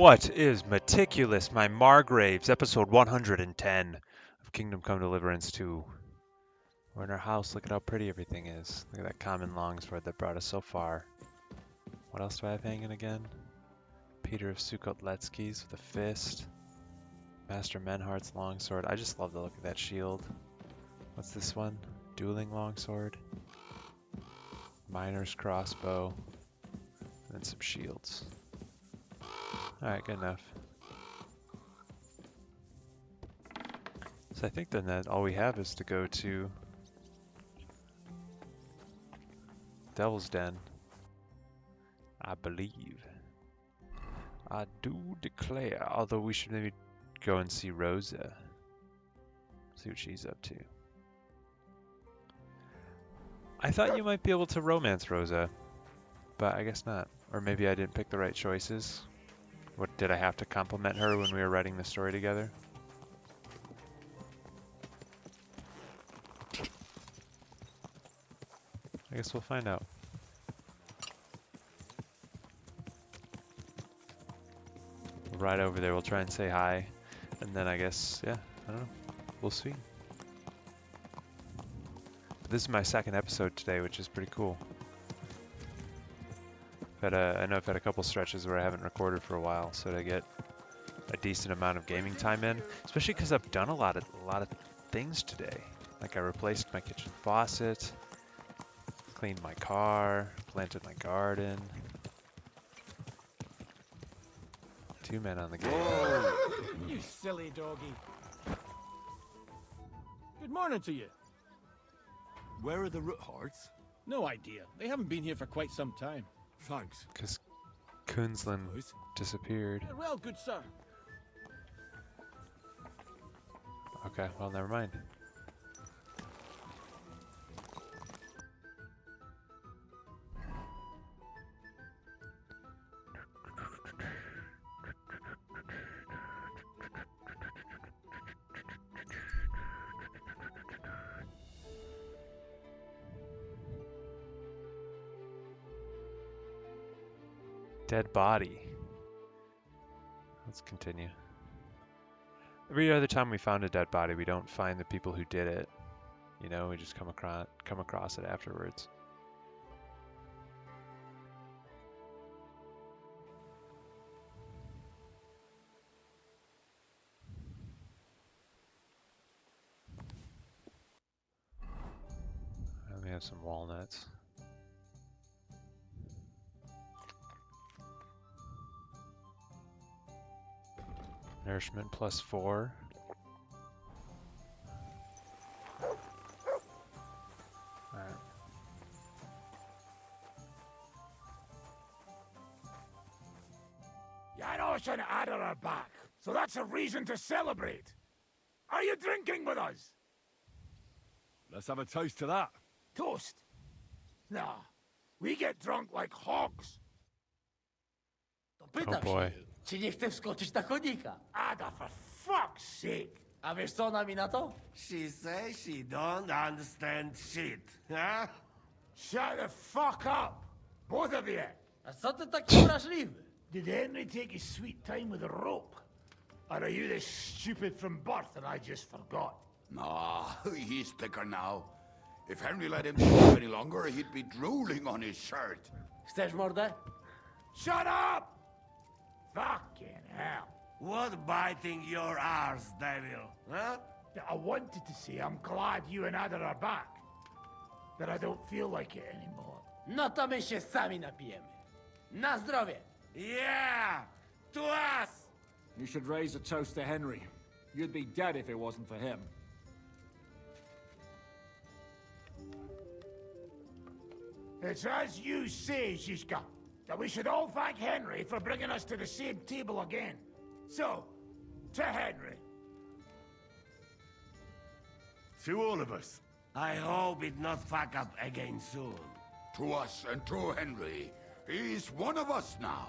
What is Meticulous, my Margraves, episode 110 of Kingdom Come Deliverance 2. We're in our house, look at how pretty everything is. Look at that common longsword that brought us so far. What else do I have hanging again? Peter of Sukotletsky's with a fist. Master Menhardt's longsword. I just love the look of that shield. What's this one? Dueling longsword. Miner's crossbow. And then some shields. Alright, good enough. So I think then that all we have is to go to Devil's Den. I believe. I do declare, although we should maybe go and see Rosa. See what she's up to. I thought you might be able to romance Rosa, but I guess not. Or maybe I didn't pick the right choices. What, did I have to compliment her when we were writing the story together? I guess we'll find out. We'll ride over there, we'll try and say hi, and then I guess, yeah, I don't know, we'll see. But this is my second episode today, which is pretty cool. I know I've had a couple stretches where I haven't recorded for a while, so to get a decent amount of gaming time in, especially because I've done a lot of things today. Like I replaced my kitchen faucet, cleaned my car, planted my garden. 2 men on the game. Whoa. You silly doggy. Good morning to you. Where are the root hearts? No idea. They haven't been here for quite some time. Thanks. Because Kunzlin disappeared. Well, good sir. Okay, well, never mind. Dead body. Let's continue. Every other time we found a dead body, we don't find the people who did it. You know, we just come across it afterwards. And we have some walnuts. Nourishment +4. Alright. Janos and Ada are back, so that's a reason to celebrate. Are you drinking with us? Let's have a toast to that. Toast? Nah, we get drunk like hogs. Oh boy. Czy nie chce wskoczyć na konika? Ada, for fuck's sake. A wiesz co ona mi na to? She says she don't understand shit, huh? Shut the fuck up, both of you. A co ty taki wrażliwy? Did Henry take his sweet time with a rope? Or are you this stupid from birth and I just forgot? Ah, he's thicker now. If Henry let him talk any longer, he'd be drooling on his shirt. Chcesz mordę? Shut up! Fucking hell. What biting your arse, devil, huh? I wanted to say I'm glad you and Ada are back. But I don't feel like it anymore. No to my się sami napijemy. Na zdrowie! Yeah! To us! You should raise a toast to Henry. You'd be dead if it wasn't for him. It's as you say, Zizka, that we should all thank Henry for bringing us to the same table again. So, to Henry. To all of us. I hope it not fuck up again soon. To us and to Henry. He's one of us now.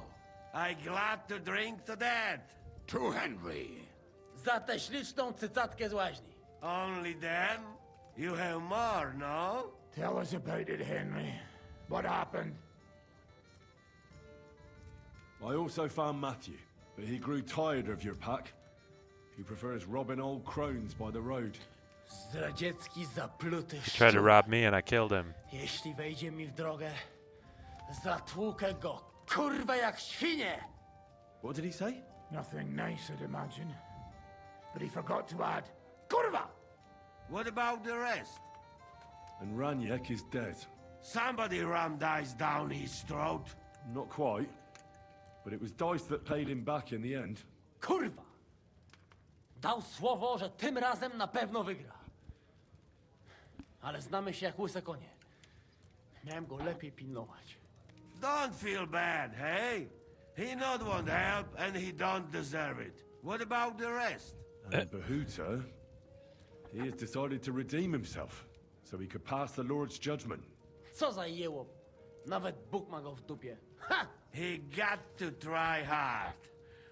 I glad to drink to that. To Henry. Za tę śliczną cycatkę z łaźni. Only them? You have more, no? Tell us about it, Henry. What happened? I also found Matthew, but he grew tired of your pack. He prefers robbing old crones by the road. Zdradziecki zapluty He tried to szczur. rob me and I killed him. Jeśli wejdzie mi w drogę, zatłukę go, kurwa jak świnie! What did he say? Nothing nice, I'd imagine. But he forgot to add, Kurva! What about the rest? And Raniek is dead. Somebody rammed ice down his throat. Not quite. But it was Dice that paid him back in the end. Kurwa! Dał słowo, że tym razem na pewno wygra. Ale znamy się jak łyse konie. Miałem go lepiej pilnować. Don't feel bad, hey? He not want help and he don't deserve it. What about the rest? And Bahuta, he has decided to redeem himself, so he could pass the Lord's judgment. Co za jełop. Nawet Bóg ma go w dupie. Ha! He got to try hard.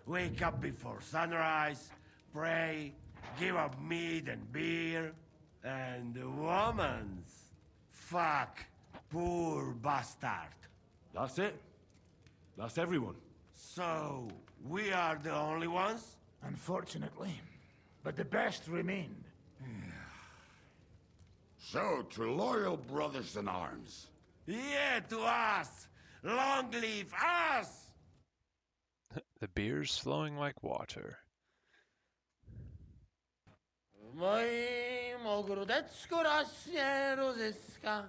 Wake up before sunrise, pray, give up meat and beer, and the woman's. Fuck, poor bastard. That's it. That's everyone. So, we are the only ones? Unfortunately. But the best remained. So, to loyal brothers in arms. Yeah, to us! Long live us! The beer's flowing like water. W moim ogródeczku rośnie różyska.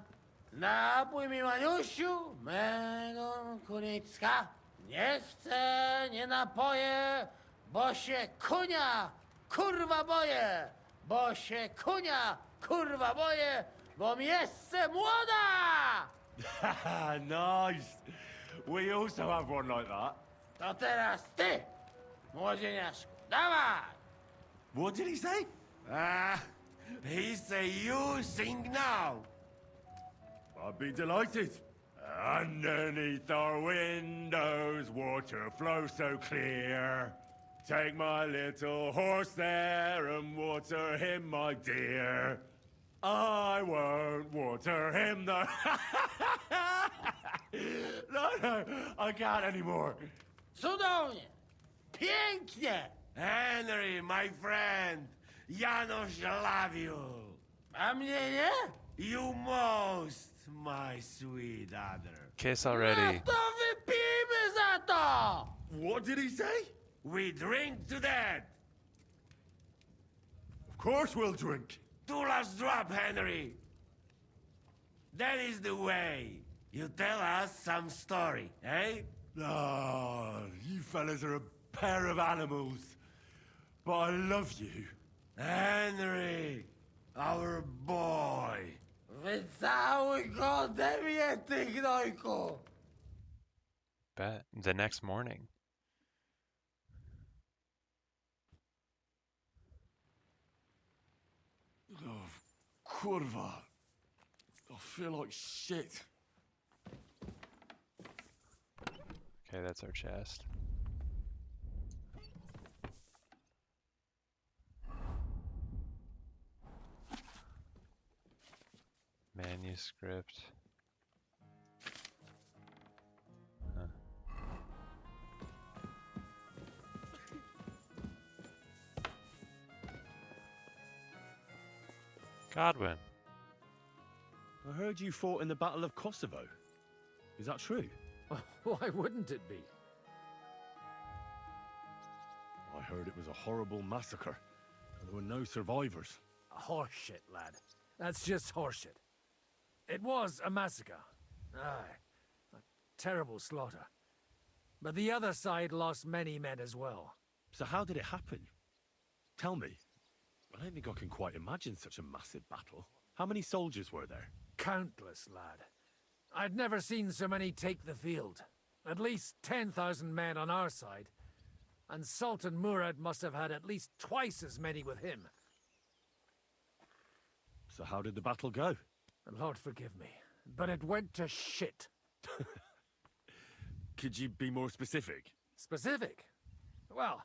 Napój mi, Maniusiu, mego kunicka. Nie chcę, nie napoję, bo się kunia, kurwa boję. Bo się kunia, kurwa boję, bo mi jeszcze młoda! Nice. We also have one like that. To teraz ty, młodzieniaszku, dawaj! What did he say? He say you sing now. I'd be delighted. Underneath our windows, water flows so clear. Take my little horse there and water him, my dear. I won't water him, though. No, I can't anymore. Cudownie, pięknie! Henry, my friend, Janusz love you. A mnie nie? You most, my sweet other. Kiss No already. to wypijmy za to! What did he say? We drink to that. Of course we'll drink. Two last drop, Henry. That is the way. You tell us some story, eh? Ah, you fellas are a pair of animals. But I love you. Henry, our boy. Wycałuj go ode mnie, ty gnojku! Bet. The next morning. Oh, kurwa. I feel like shit. Okay, that's our chest. Manuscript. Huh. Godwin. I heard you fought in the Battle of Kosovo. Is that true? Why wouldn't it be? I heard it was a horrible massacre. And there were no survivors. Horseshit, lad. That's just horseshit. It was a massacre. Aye. A terrible slaughter. But the other side lost many men as well. So how did it happen? Tell me. I don't think I can quite imagine such a massive battle. How many soldiers were there? Countless, lad. I'd never seen so many take the field. At least 10,000 men on our side. And Sultan Murad must have had at least twice as many with him. So how did the battle go? Lord forgive me, but it went to shit. Could you be more specific? Specific? Well,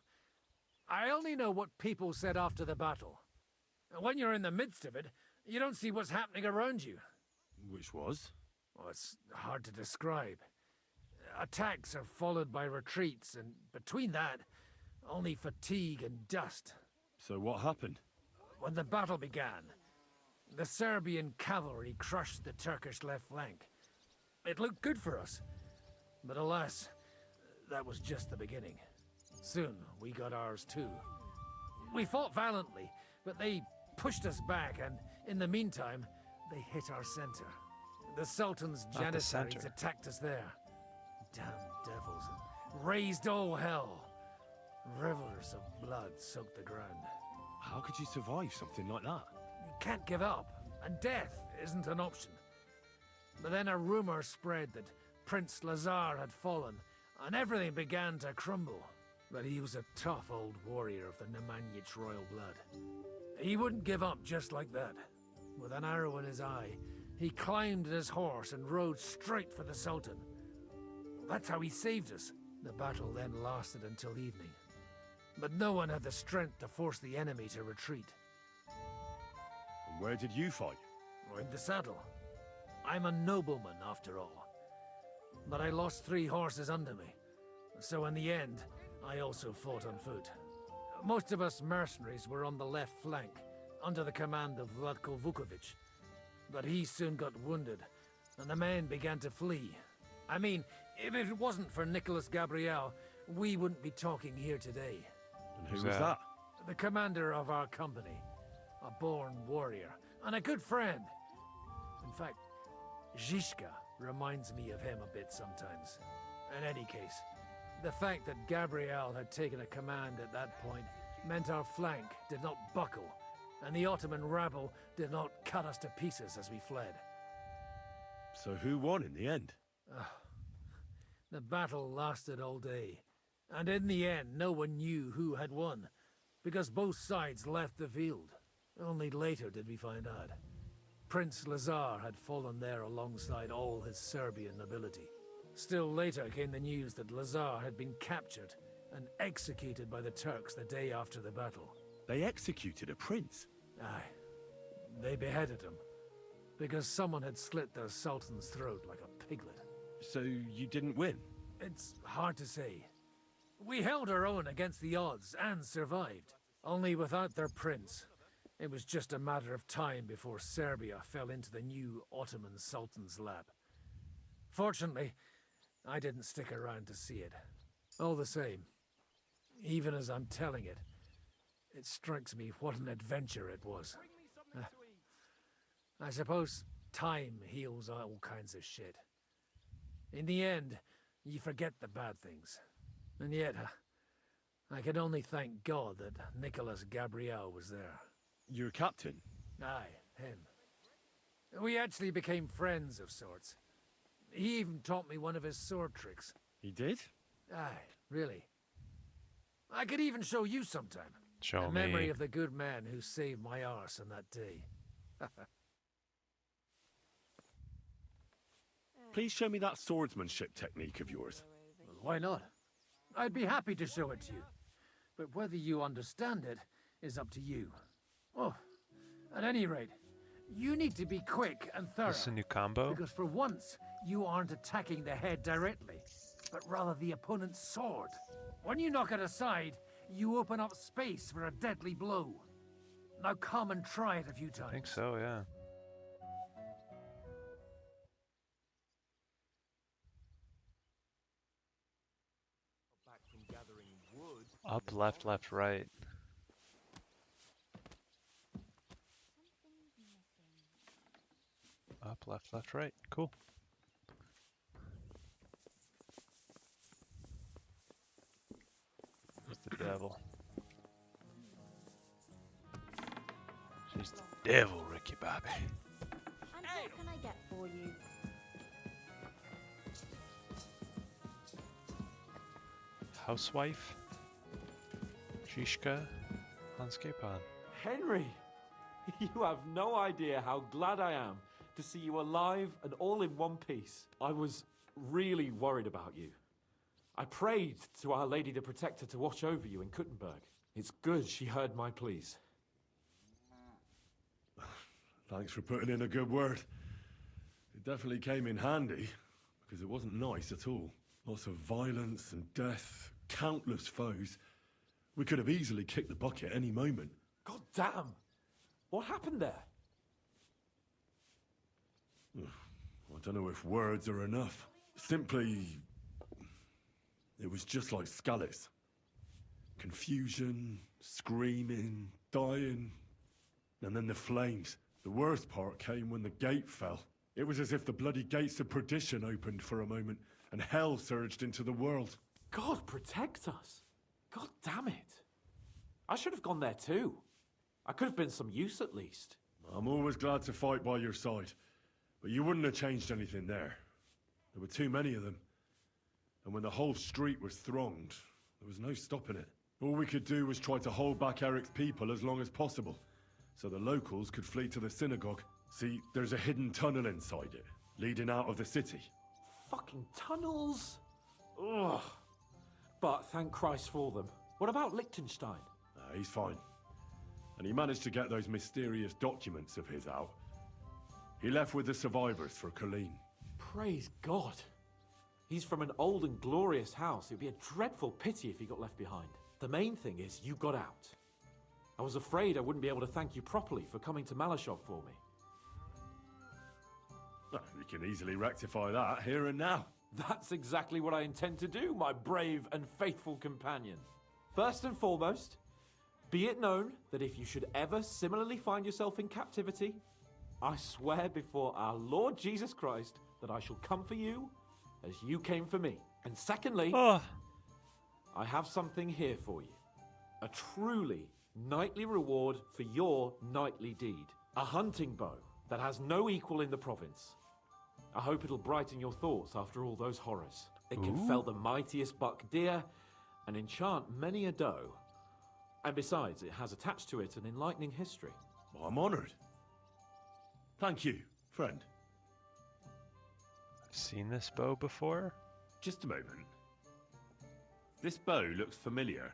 I only know what people said after the battle. When you're in the midst of it, you don't see what's happening around you. Which was? Well, it's hard to describe. Attacks are followed by retreats, and between that, only fatigue and dust. So what happened? When the battle began, the Serbian cavalry crushed the Turkish left flank. It looked good for us, but alas, that was just the beginning. Soon, we got ours too. We fought valiantly, but they pushed us back, and in the meantime, they hit our center. The Sultan's Not the Janissaries center. attacked us there. Damn devils, and raised all hell. Rivers of blood soaked the ground. How could you survive something like that? You can't give up, and death isn't an option. But then a rumor spread that Prince Lazar had fallen, and everything began to crumble. But he was a tough old warrior of the Nemanjic royal blood. He wouldn't give up just like that. With an arrow in his eye, he climbed his horse and rode straight for the Sultan. That's how he saved us. The battle then lasted until evening. But no one had the strength to force the enemy to retreat. And where did you fight? Or in the saddle. I'm a nobleman, after all. But I lost 3 horses under me. So in the end, I also fought on foot. Most of us mercenaries were on the left flank, under the command of Vlatko Vukovic. But he soon got wounded, and the men began to flee. I mean, if it wasn't for Nicholas Gabriel, we wouldn't be talking here today. And who was that? The commander of our company. A born warrior, and a good friend. In fact, Zizka reminds me of him a bit sometimes. In any case, the fact that Gabriel had taken a command at that point meant our flank did not buckle, and the Ottoman rabble did not cut us to pieces as we fled. So who won in the end? The battle lasted all day, and in the end no one knew who had won, because both sides left the field. Only later did we find out. Prince Lazar had fallen there alongside all his Serbian nobility. Still later came the news that Lazar had been captured and executed by the Turks the day after the battle. They executed a prince? Aye. They beheaded him, because someone had slit their Sultan's throat like a piglet. So you didn't win? It's hard to say. We held our own against the odds and survived. Only without their prince, it was just a matter of time before Serbia fell into the new Ottoman Sultan's lap. Fortunately, I didn't stick around to see it. All the same, even as I'm telling it, it strikes me what an adventure it was. I suppose time heals all kinds of shit. In the end, you forget the bad things. And yet, I can only thank God that Nicholas Gabriel was there. Your captain? Aye, him. We actually became friends of sorts. He even taught me one of his sword tricks. He did? Aye, really. I could even show you sometime. Show A me. memory of the good man who saved my arse on that day. Please show me that swordsmanship technique of yours. Well, why not? I'd be happy to show it to you. But whether you understand it is up to you. Oh, at any rate, you need to be quick and thorough. This is a new combo? Because for once, you aren't attacking the head directly, but rather the opponent's sword. When you knock it aside, you open up space for a deadly blow. Now come and try it a few times. I think so, yeah. Up, left, left, right. Up, left, right. Cool. What's the devil? She's the devil, Ricky Bobby. And what can I get for you? Housewife? Shishka? Handscape. Henry, you have no idea how glad I am to see you alive and all in one piece. I was really worried about you. I prayed to Our Lady the Protector to watch over you in Kuttenberg. It's good she heard my pleas. Thanks for putting in a good word. It definitely came in handy, because it wasn't nice at all. Lots of violence and death, countless foes. We could have easily kicked the bucket any moment. God damn! What happened there? I don't know if words are enough. Simply... it was just like Scalis. Confusion, screaming, dying, and then the flames. The worst part came when the gate fell. It was as if the bloody gates of perdition opened for a moment, and hell surged into the world. God protect us! God damn it! I should have gone there too. I could have been some use at least. I'm always glad to fight by your side, but you wouldn't have changed anything there. There were too many of them. And when the whole street was thronged, there was no stopping it. All we could do was try to hold back Eric's people as long as possible, so the locals could flee to the synagogue. See, there's a hidden tunnel inside it, leading out of the city. Fucking tunnels! Ugh. But thank Christ for them. What about Liechtenstein? He's fine. And he managed to get those mysterious documents of his out. He left with the survivors for Colleen. Praise God. He's from an old and glorious house. It'd be a dreadful pity if he got left behind. The main thing is you got out. I was afraid I wouldn't be able to thank you properly for coming to Malashov for me. Well, we can easily rectify that here and now. That's exactly what I intend to do, my brave and faithful companion. First and foremost, be it known that if you should ever similarly find yourself in captivity, I swear before our Lord Jesus Christ that I shall come for you as you came for me. And secondly, I have something here for you. A truly knightly reward for your knightly deed. A hunting bow that has no equal in the province. I hope it'll brighten your thoughts after all those horrors. It can fell the mightiest buck deer and enchant many a doe. And besides, it has attached to it an enlightening history. Well, I'm honored. Thank you, friend. I've seen this bow before. Just a moment. This bow looks familiar.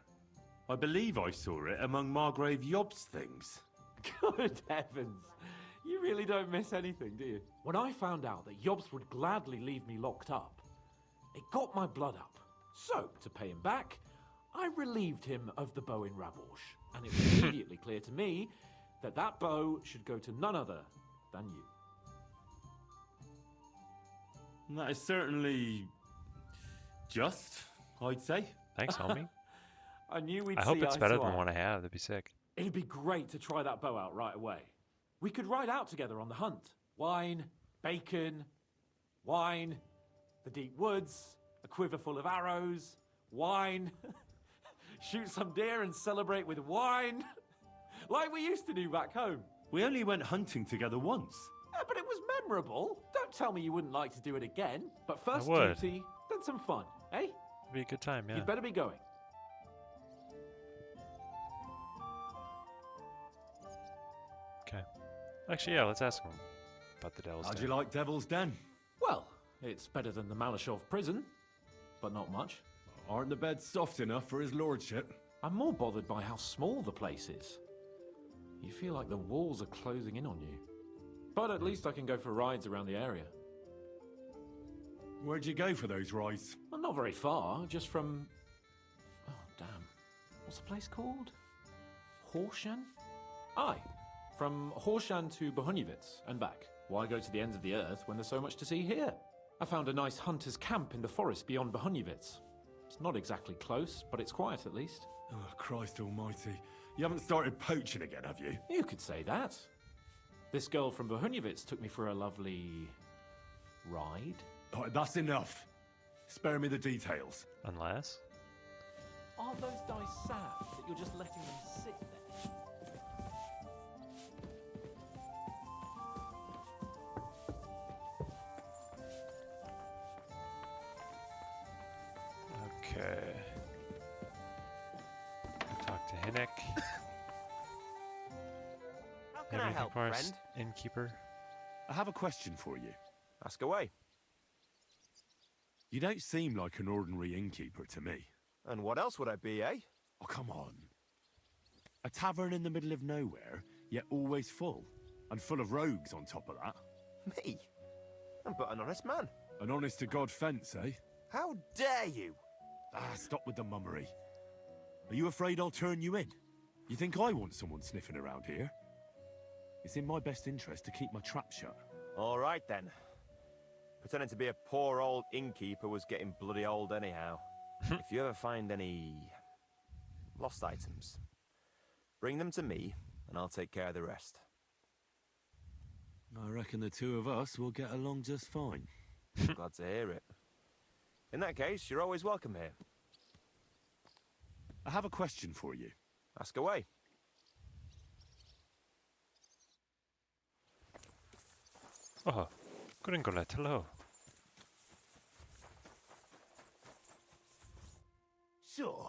I believe I saw it among Margrave Yob's things. Good heavens. You really don't miss anything, do you? When I found out that Yobs would gladly leave me locked up, it got my blood up. So, to pay him back, I relieved him of the bow in Rabosh, and it was immediately clear to me that that bow should go to none other than you. And that is certainly just, I'd say. Thanks, homie. I knew we'd I hope see it's eye better to than eye. one I have. That'd be sick. It'd be great to try that bow out right away. We could ride out together on the hunt. Wine, bacon, wine, the deep woods, a quiver full of arrows, wine, shoot some deer and celebrate with wine, like we used to do back home. We only went hunting together once. Yeah, but it was memorable. Don't tell me you wouldn't like to do it again. But first would. duty, then some fun, eh? It'd be a good time, yeah. You'd better be going. Okay. Actually, yeah, let's ask him about the Devil's How'd Den. you like Devil's Den? Well, it's better than the Malashov prison, but not much. Aren't the beds soft enough for his lordship? I'm more bothered by how small the place is. You feel like the walls are closing in on you. But at least I can go for rides around the area. Where'd you go for those rides? Well, not very far, just from... Oh, damn. What's the place called? Horshan? Aye. From Horshan to Bohunjevitz and back. Why go to the ends of the earth when there's so much to see here? I found a nice hunter's camp in the forest beyond Bohunjevitz. It's not exactly close, but it's quiet at least. Oh, Christ almighty. You haven't started poaching again, have you? You could say that. This girl from Bohunjevitz took me for a lovely... ride? Oh, that's enough. Spare me the details. Unless? Are those dice sad that you're just letting them sit there? Okay. Talk to Hinnick. How can Have I anything help, for us, friend? innkeeper? I have a question for you. Ask away. You don't seem like an ordinary innkeeper to me. And what else would I be, eh? Oh, come on. A tavern in the middle of nowhere, yet always full. And full of rogues on top of that. Me? I'm but an honest man. An honest-to-God fence, eh? How dare you? Stop with the mummery. Are you afraid I'll turn you in? You think I want someone sniffing around here? It's in my best interest to keep my trap shut. All right, then. Pretending to be a poor old innkeeper was getting bloody old anyhow. If you ever find any lost items, bring them to me, and I'll take care of the rest. I reckon the two of us will get along just fine. Glad to hear it. In that case, you're always welcome here. I have a question for you. Ask away. Oh, Gringolet, hello. So,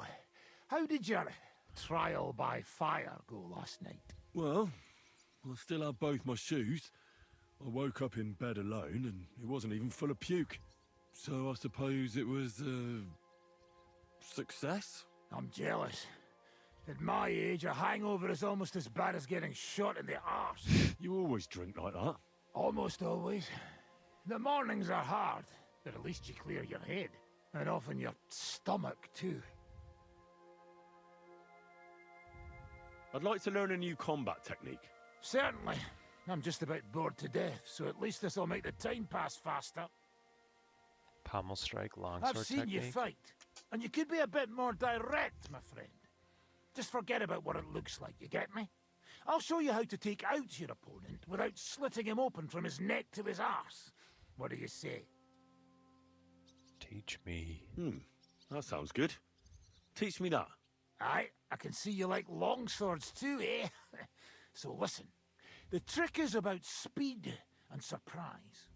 how did your trial by fire go last night? Well, I still have both my shoes. I woke up in bed alone, and it wasn't even full of puke. So I suppose it was a success? I'm jealous. At my age, a hangover is almost as bad as getting shot in the arse. You always drink like that? Almost always. The mornings are hard, but at least you clear your head. And often your stomach, too. I'd like to learn a new combat technique. Certainly. I'm just about bored to death, so at least this'll make the time pass faster. Pommel strike, longsword I've seen technique. you fight, and you could be a bit more direct, my friend. Just forget about what it looks like, you get me? I'll show you how to take out your opponent without slitting him open from his neck to his arse. What do you say? Teach me. That sounds good. Teach me that. Aye, I can see you like longswords too, eh? So listen, the trick is about speed and surprise.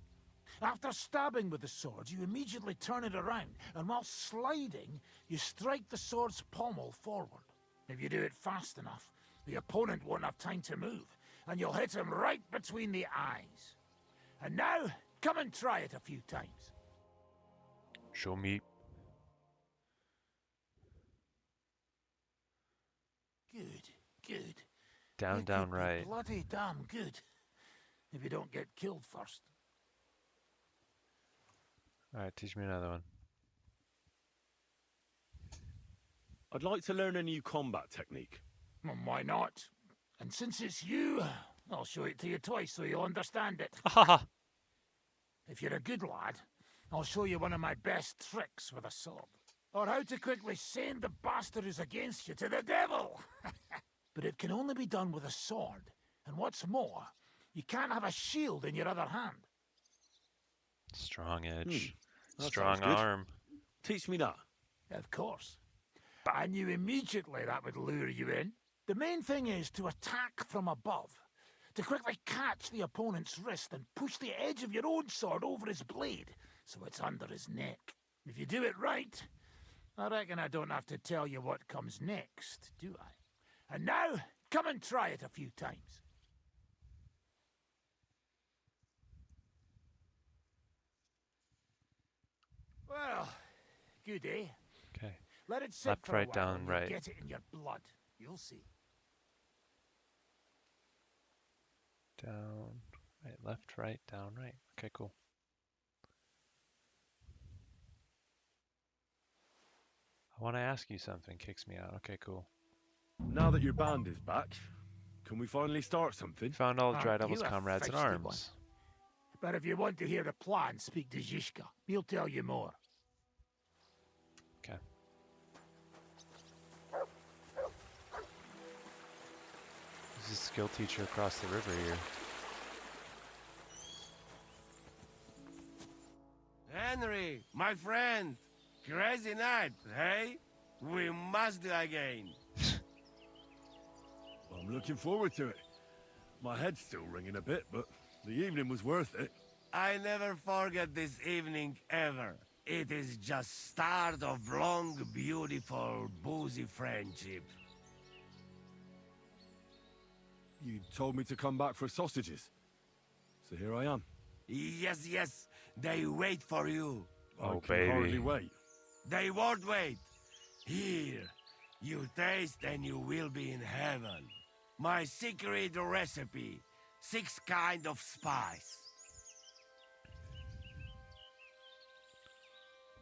After stabbing with the sword, you immediately turn it around, and while sliding, you strike the sword's pommel forward. If you do it fast enough, the opponent won't have time to move, and you'll hit him right between the eyes. And now, come and try it a few times. Show me. Good. Down, You down, could be right. bloody damn good. If you don't get killed first. Alright, teach me another one. I'd like to learn a new combat technique. Well, why not? And since it's you, I'll show it to you twice so you'll understand it. If you're a good lad, I'll show you one of my best tricks with a sword. Or how to quickly send the bastard who's against you to the devil. But it can only be done with a sword. And what's more, you can't have a shield in your other hand. Strong edge. That Strong sounds good. arm. Teach me that. Of course. I knew immediately that would lure you in. The main thing is to attack from above. To quickly catch the opponent's wrist and push the edge of your own sword over his blade, so it's under his neck. If you do it right, I reckon I don't have to tell you what comes next, do I? And now, come and try it a few times. Well, good, eh? Okay. Let it sit Left, for a right, while down, and you'll right. get it in your blood. You'll see. Down, right, left, right, down, right. Okay, cool. I want to ask you something. Kicks me out. Okay, cool. Now that your band is back, can we finally start something? Found all of Aren't Drydevil's you a comrades in feisty arms. one? But if you want to hear the plan, speak to Zizka. He'll tell you more. Okay. This is a skill teacher across the river here. Henry, my friend. Crazy night, hey? We must do again. I'm looking forward to it. My head's still ringing a bit, but the evening was worth it. I never forget this evening ever. It is just start of long, beautiful, boozy friendship. You told me to come back for sausages. So here I am. Yes, yes, they wait for you. Oh, I can hardly baby. wait. They won't wait. Here, you taste and you will be in heaven. My secret recipe, 6 kind of spice.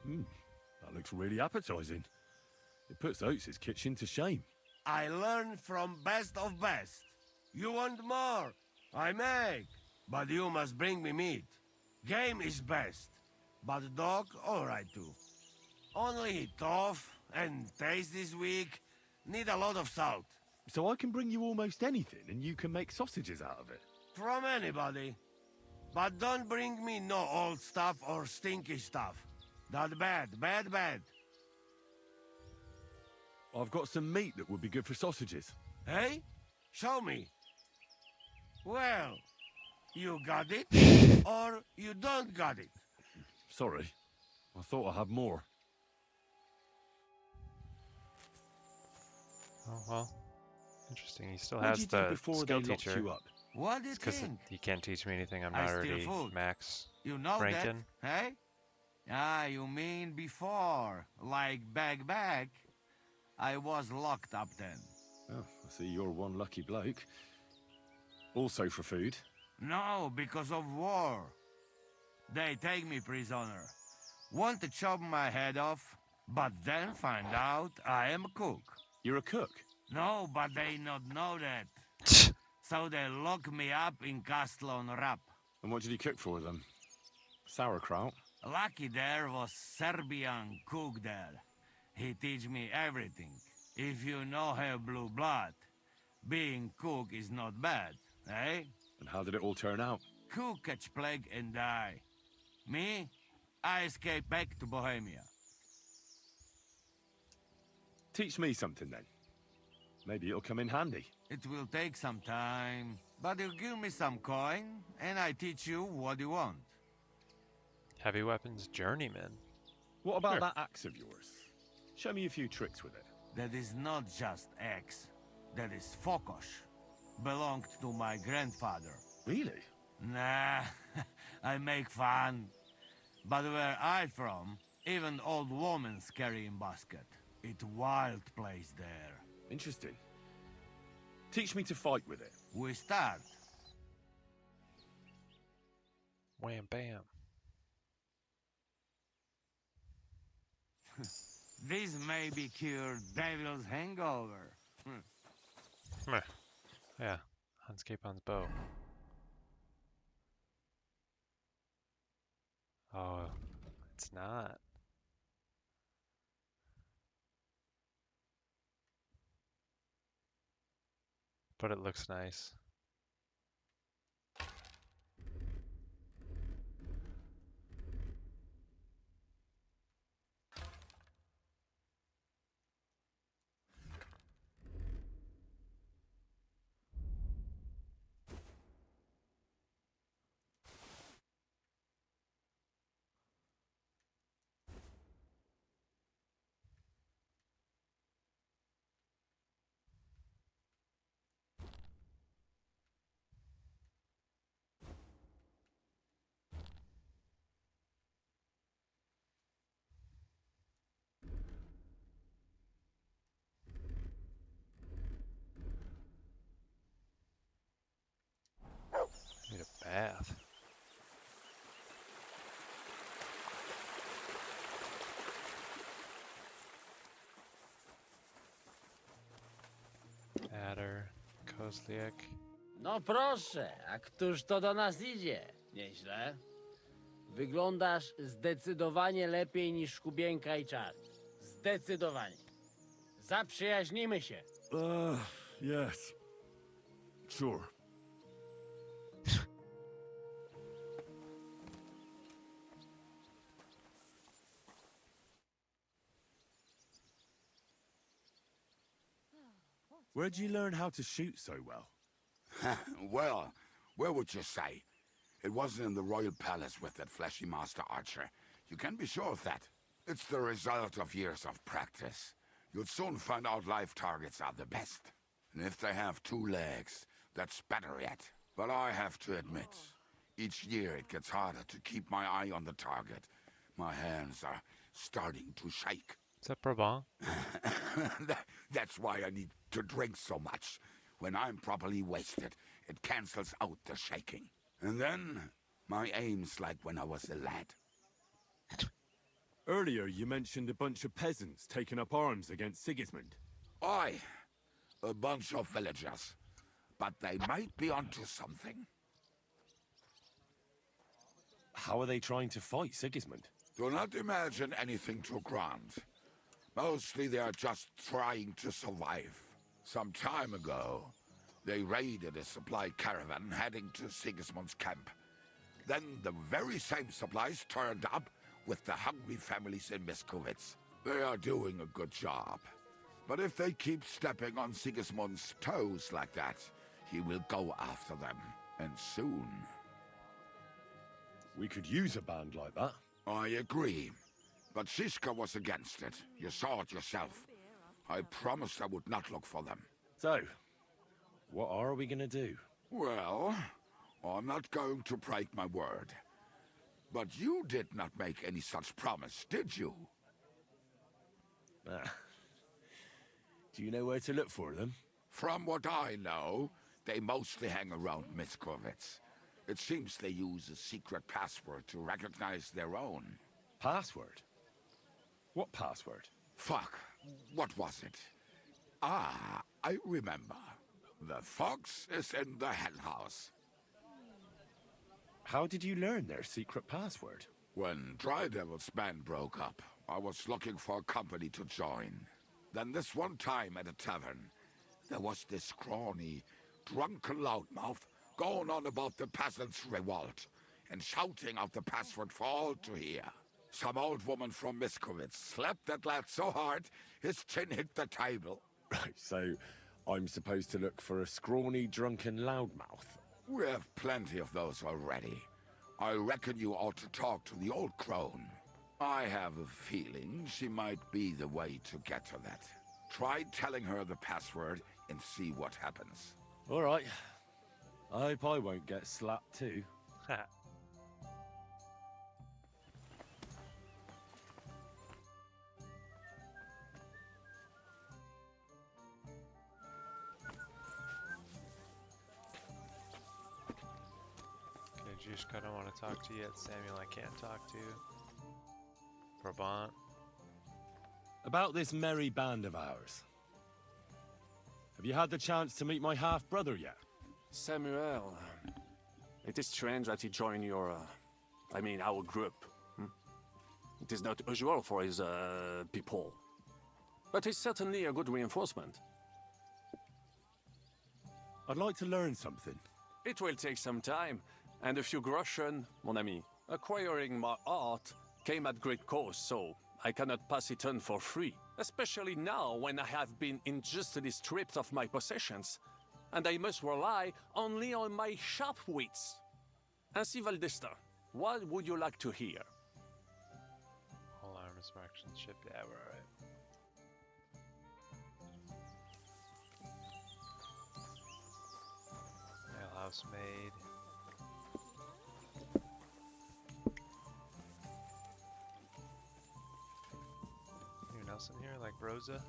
That looks really appetizing. It puts Oates' kitchen to shame. I learn from best of best. You want more? I make. But you must bring me meat. Game is best. But dog, alright too. Only tough and taste this weak. Need a lot of salt. So I can bring you almost anything and you can make sausages out of it. From anybody. But don't bring me no old stuff or stinky stuff. That bad, bad, bad. I've got some meat that would be good for sausages. Hey? Show me. Well, you got it, or you don't got it. Sorry. I thought I had more. Oh, well. Interesting. He still What has did you do the before skill they locked teacher. you up? What do you Because think? he can't teach me anything. I'm I not steal already food. max You know ranking. that, hey? Ah, you mean before, like back. I was locked up then. Oh, I see you're one lucky bloke. Also for food. No, because of war. They take me prisoner. Want to chop my head off, but then find out I am a cook. You're a cook? No, but they not know that. So they lock me up in Castle on Rap. And what did you cook for them? Sauerkraut? Lucky there was Serbian cook there. He teach me everything. If you know have blue blood, being cook is not bad, eh? And how did it all turn out? Cook catch plague and die. Me? I escape back to Bohemia. Teach me something then. Maybe it'll come in handy. It will take some time, but you give me some coin, and I teach you what you want. Heavy weapons journeyman. What about Sure. that axe of yours? Show me a few tricks with it. That is not just axe. That is Fokosh. Belonged to my grandfather. Really? Nah, I make fun. But where I from, even old women carry in basket. It wild place there. Interesting. Teach me to fight with it. We start. Wham bam. This may be cure devil's hangover. Meh. Yeah. Hans Capon's bow. Oh, it's not. But it looks nice. Need a bath. Adder, Kozliak. No proszę, a któż to do nas idzie? Nieźle. Wyglądasz zdecydowanie lepiej niż Kubieńka i Czarny. Zdecydowanie. Zaprzyjaźnimy się. Yes. Sure. Where'd you learn how to shoot so well? Well, where would you say? It wasn't in the royal palace with that fleshy master archer. You can be sure of that. It's the result of years of practice. You'll soon find out live targets are the best. And if they have 2 legs, that's better yet. But I have to admit, each year it gets harder to keep my eye on the target. My hands are starting to shake. Is that Brabant? That's why I need to drink so much. When I'm properly wasted, it cancels out the shaking. And then, my aim's like when I was a lad. Earlier, you mentioned a bunch of peasants taking up arms against Sigismund. Aye, a bunch of villagers. But they might be onto something. How are they trying to fight Sigismund? Do not imagine anything too grand. Mostly they are just trying to survive. Some time ago, they raided a supply caravan heading to Sigismund's camp. Then the very same supplies turned up with the hungry families in Miskovitz. They are doing a good job. But if they keep stepping on Sigismund's toes like that, he will go after them, and soon. We could use a band like that. I agree. But Shiska was against it. You saw it yourself. I promised I would not look for them. So, what are we gonna do? Well, I'm not going to break my word. But you did not make any such promise, did you? Do you know where to look for them? From what I know, they mostly hang around Miskovitz. It seems they use a secret password to recognize their own. Password? What password? Fuck. What was it? Ah, I remember. The fox is in the hen house. How did you learn their secret password? When Dry Devil's band broke up, I was looking for a company to join. Then this one time at a tavern, there was this scrawny, drunken loudmouth going on about the peasants' revolt and shouting out the password for all to hear. Some old woman from Miskovitz slapped that lad so hard, his chin hit the table. Right, so I'm supposed to look for a scrawny, drunken loudmouth. We have plenty of those already. I reckon you ought to talk to the old crone. I have a feeling she might be the way to get to that. Try telling her the password and see what happens. All right. I hope I won't get slapped too. Jushka, I don't want to talk to you yet. Samuel, I can't talk to. Brabant. About this merry band of ours. Have you had the chance to meet my half-brother yet? Samuel, it is strange that he joined your, our group. It is not usual for his, people. But he's certainly a good reinforcement. I'd like to learn something. It will take some time, and a few groschen, mon ami. Acquiring my art came at great cost, so I cannot pass it on for free. Especially now, when I have been injustly stripped of my possessions, and I must rely only on my sharp wits. Ainsi, Valdesta, what would you like to hear? All arms marksmanship, yeah, we're alright. House made. Anyone else in here, like Rosa?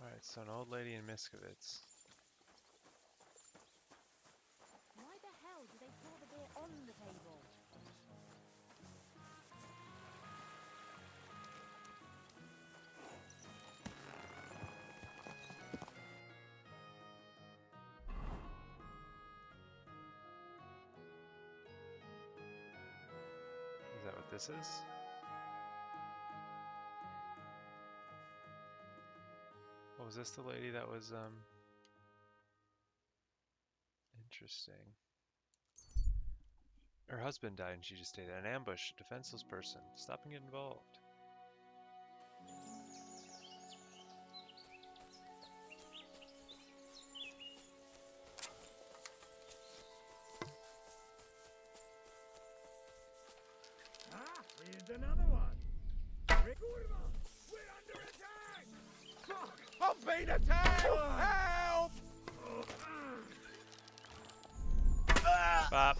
Alright, so an old lady in Miskovitz. Why the hell do they pour the beer on the table? Is that what this is? Oh, was this the lady that was, interesting. Her husband died and she just stayed in an ambush, a defenseless person. Stop and get involved. Here's another one. We're under attack! Fuck! I'm being attacked! Help! Bop.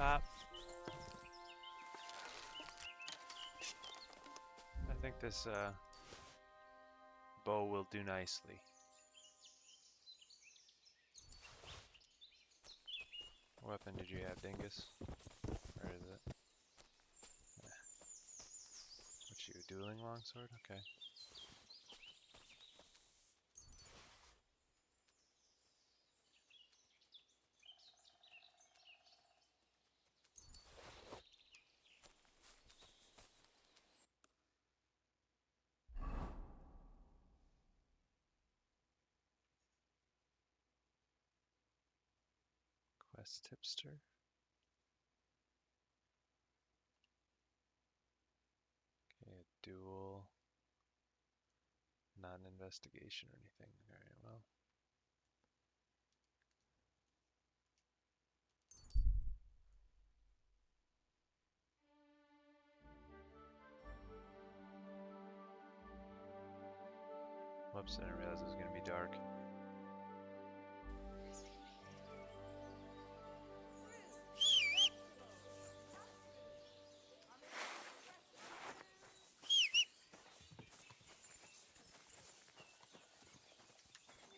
Pop. I think this bow will do nicely. What weapon did you have, Dingus? Where is it? What you, dueling longsword? Okay. Quest tipster. Okay, a duel. Not an investigation or anything. Very well. Whoops, I didn't realize it was going to be dark.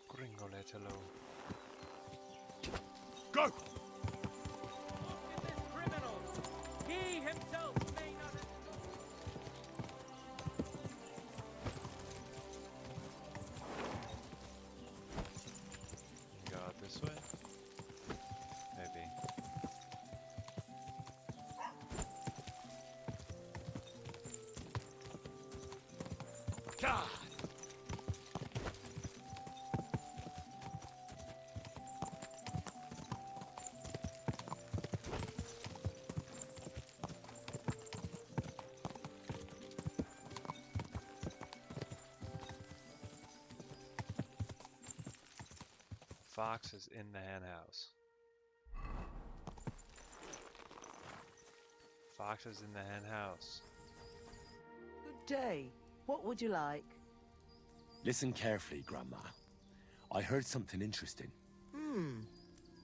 Gringoletelo. Go! This criminal! He himself may not have... Go out this way? Maybe. God! Fox is in the hen house. Fox is in the hen house. Good day. What would you like? Listen carefully, Grandma. I heard something interesting.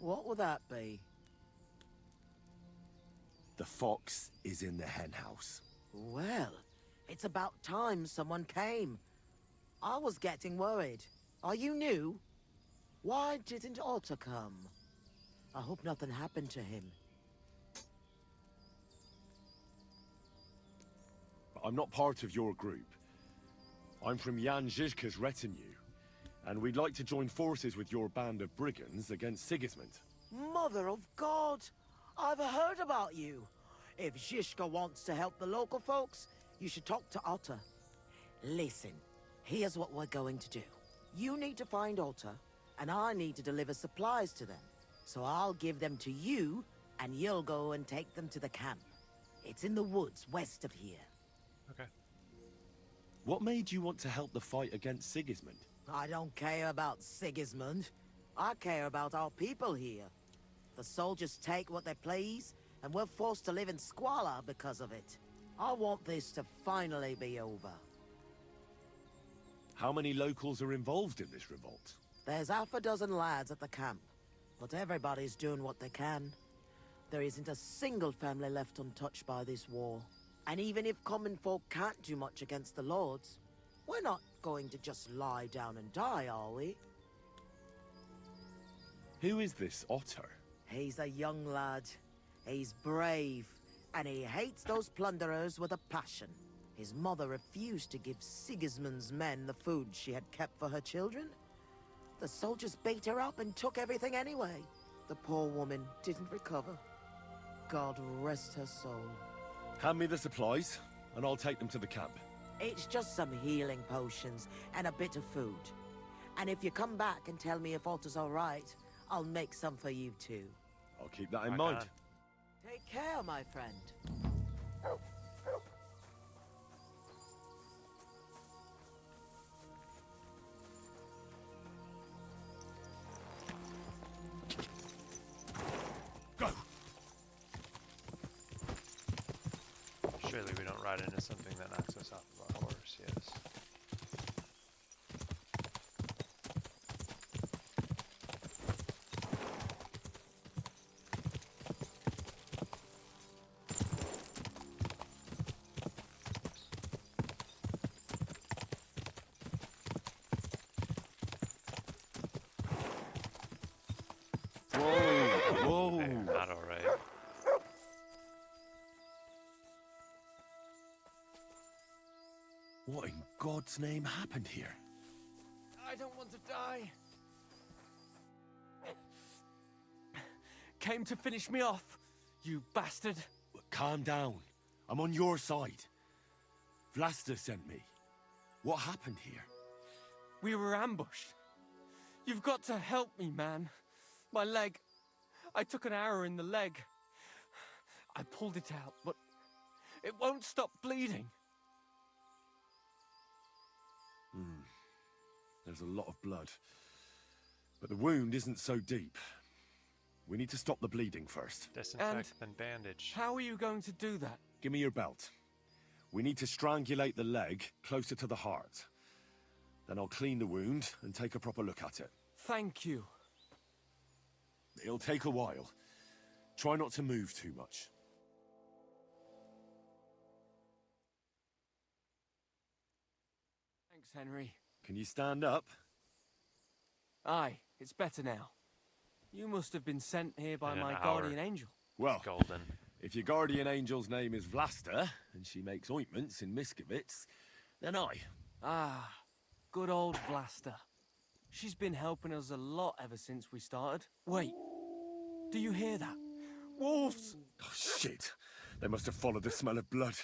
What would that be? The fox is in the hen house. Well, it's about time someone came. I was getting worried. Are you new? Why didn't Otto come? I hope nothing happened to him. I'm not part of your group. I'm from Jan Žižka's retinue, and we'd like to join forces with your band of brigands against Sigismund. Mother of God! I've heard about you. If Žižka wants to help the local folks, you should talk to Otto. Listen, here's what we're going to do. You need to find Otto, and I need to deliver supplies to them. So I'll give them to you, and you'll go and take them to the camp. It's in the woods west of here. Okay. What made you want to help the fight against Sigismund? I don't care about Sigismund. I care about our people here. The soldiers take what they please, and we're forced to live in squalor because of it. I want this to finally be over. How many locals are involved in this revolt? There's half a dozen lads at the camp, but everybody's doing what they can. There isn't a single family left untouched by this war. And even if common folk can't do much against the lords, we're not going to just lie down and die, are we? Who is this Otto? He's a young lad. He's brave, and he hates those plunderers with a passion. His mother refused to give Sigismund's men the food she had kept for her children. The soldiers beat her up and took everything anyway. The poor woman didn't recover. God rest her soul. Hand me the supplies, and I'll take them to the camp. It's just some healing potions and a bit of food. And if you come back and tell me if Otto's all right, I'll make some for you too. I'll keep that in mind. Take care, my friend. Go! Surely we don't ride into something that knocks us off of our horse, yes. What in God's name happened here? I don't want to die. Came to finish me off, you bastard. Calm down. I'm on your side. Vlasta sent me. What happened here? We were ambushed. You've got to help me, man. My leg. I took an arrow in the leg. I pulled it out, but it won't stop bleeding. There's a lot of blood. But the wound isn't so deep. We need to stop the bleeding first. Disinfect, then bandage. How are you going to do that? Give me your belt. We need to strangulate the leg closer to the heart. Then I'll clean the wound and take a proper look at it. Thank you. It'll take a while. Try not to move too much. Thanks, Henry. Can you stand up? Aye, it's better now. You must have been sent here by In an my hour. guardian angel. Well, Golden. if your guardian angel's name is Vlasta, and she makes ointments in Miskovitz, then I. Ah, good old Vlasta. She's been helping us a lot ever since we started. Wait, do you hear that? Wolves! Oh, shit. They must have followed the smell of blood.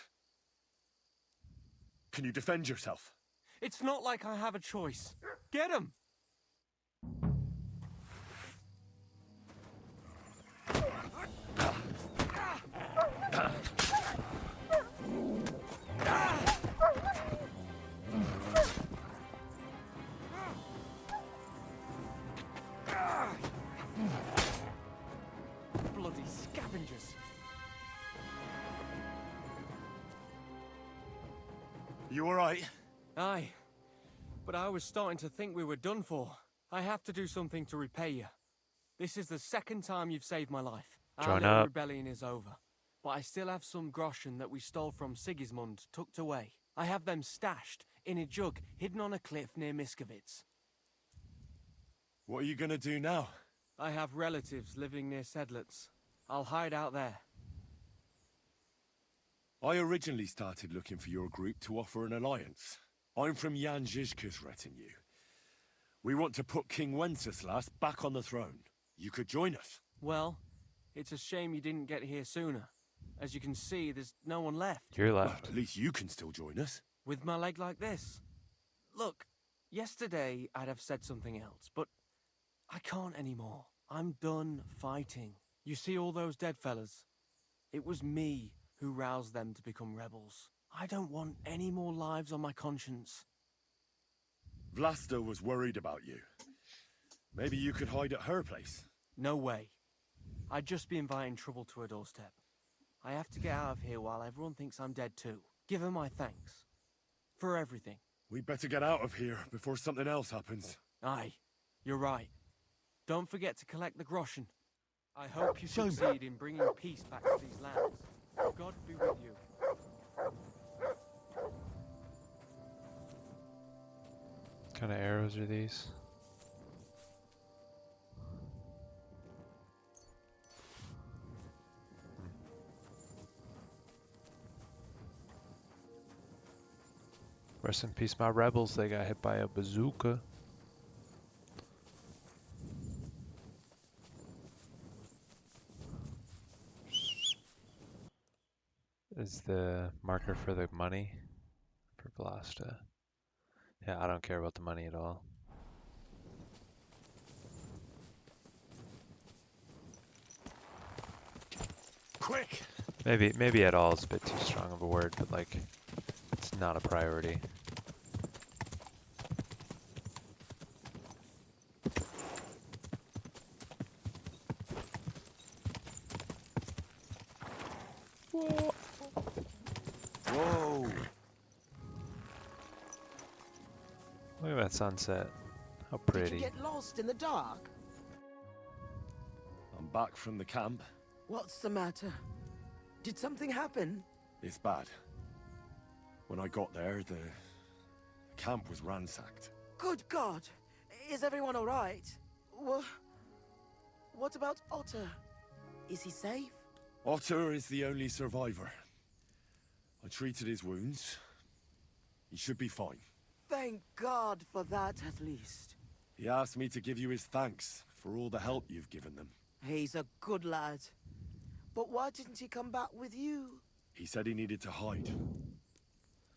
Can you defend yourself? It's not like I have a choice. Get him! Bloody scavengers. You alright? Aye, but I was starting to think we were done for. I have to do something to repay you. This is the second time you've saved my life. Our Join little up. rebellion is over, but I still have some groschen that we stole from Sigismund tucked away. I have them stashed in a jug hidden on a cliff near Miskovitz. What are you gonna do now? I have relatives living near Sedlitz. I'll hide out there. I originally started looking for your group to offer an alliance. I'm from Jan Žižka's retinue. We want to put King Wenceslas back on the throne. You could join us. Well, it's a shame you didn't get here sooner. As you can see, there's no one left. You're Well, left. at least you can still join us. With my leg like this. Look, yesterday I'd have said something else, but I can't anymore. I'm done fighting. You see all those dead fellas? It was me who roused them to become rebels. I don't want any more lives on my conscience. Vlasta was worried about you. Maybe you could hide at her place. No way. I'd just be inviting trouble to her doorstep. I have to get out of here while everyone thinks I'm dead too. Give her my thanks. For everything. We better get out of here before something else happens. Aye, you're right. Don't forget to collect the groschen. I hope you succeed in bringing peace back to these lands. God be with you. What kind of arrows are these? Rest in peace, my rebels. They got hit by a bazooka. Is the marker for the money for Vlasta? Yeah, I don't care about the money at all. Quick! Maybe at all is a bit too strong of a word, but like, it's not a priority. Whoa! Look at that sunset. How Did pretty. you get lost in the dark? I'm back from the camp. What's the matter? Did something happen? It's bad. When I got there, the camp was ransacked. Good God! Is everyone all right? What about Otter? Is he safe? Otter is the only survivor. I treated his wounds. He should be fine. Thank God for that, at least. He asked me to give you his thanks for all the help you've given them. He's a good lad. But why didn't he come back with you? He said he needed to hide.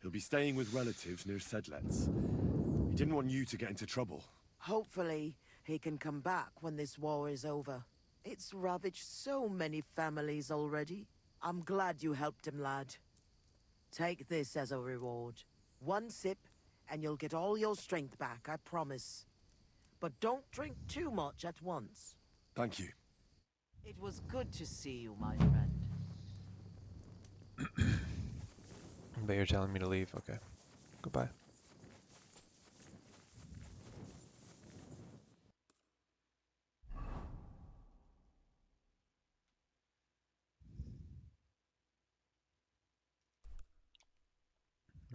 He'll be staying with relatives near Sedlets. He didn't want you to get into trouble. Hopefully, he can come back when this war is over. It's ravaged so many families already. I'm glad you helped him, lad. Take this as a reward. One sip, and you'll get all your strength back, I promise. But don't drink too much at once. Thank you. It was good to see you, my friend. But you're telling me to leave. Okay. Goodbye.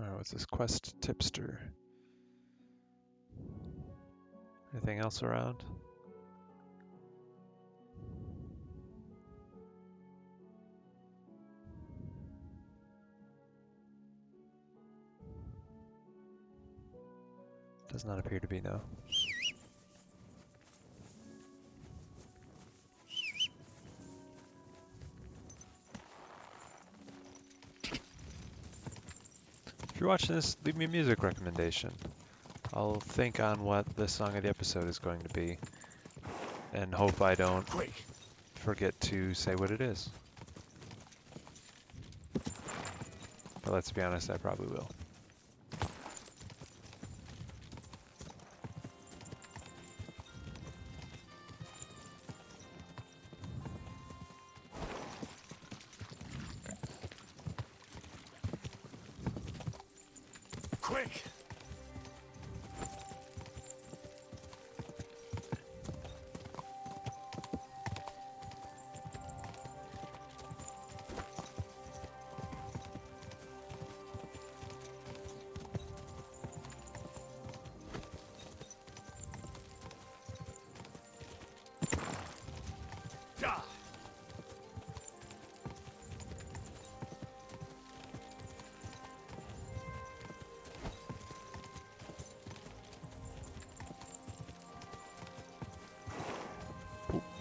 Alright, what's this? Quest tipster. Anything else around? Does not appear to be, no. If you're watching this, leave me a music recommendation. I'll think on what the song of the episode is going to be, and hope I don't forget to say what it is. But let's be honest, I probably will. Quick!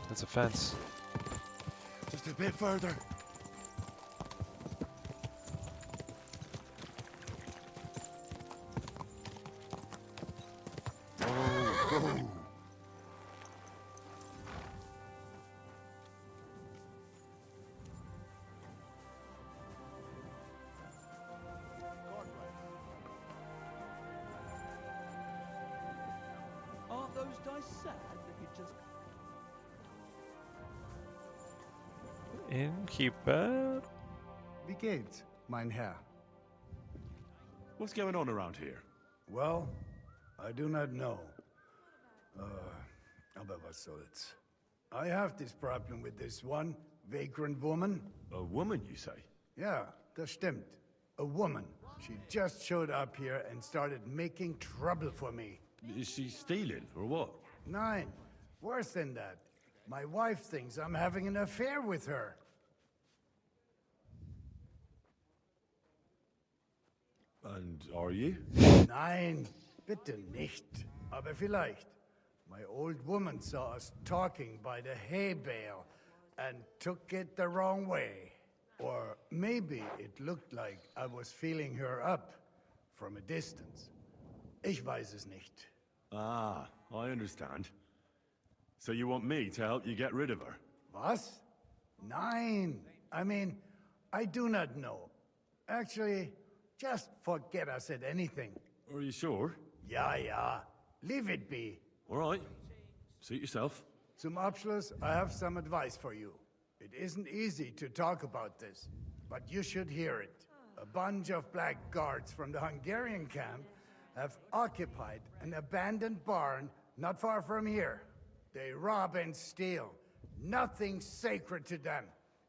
That's a fence. Just a bit further. Oh. Aren't those dice sad that you just... Innkeeper. Wie geht's, mein Herr? What's going on around here? Well, I do not know. Aber was soll's. I have this problem with this one vagrant woman. A woman, you say? Yeah, das stimmt. A woman. She just showed up here and started making trouble for me. Is she stealing, or what? Nein, worse than that. My wife thinks I'm having an affair with her. And are you? Nein, bitte nicht. Aber vielleicht. My old woman saw us talking by the hay bale and took it the wrong way. Or maybe it looked like I was feeling her up from a distance. Ich weiß es nicht. Ah, I understand. So you want me to help you get rid of her? Was? Nein. I mean, I do not know. Actually, just forget I said anything. Are you sure? Ja, ja. Leave it be. All right. Suit yourself. Zum Abschluss, I have some advice for you. It isn't easy to talk about this, but you should hear it. A bunch of black guards from the Hungarian camp have occupied an abandoned barn not far from here. They rob and steal. Nothing sacred to them.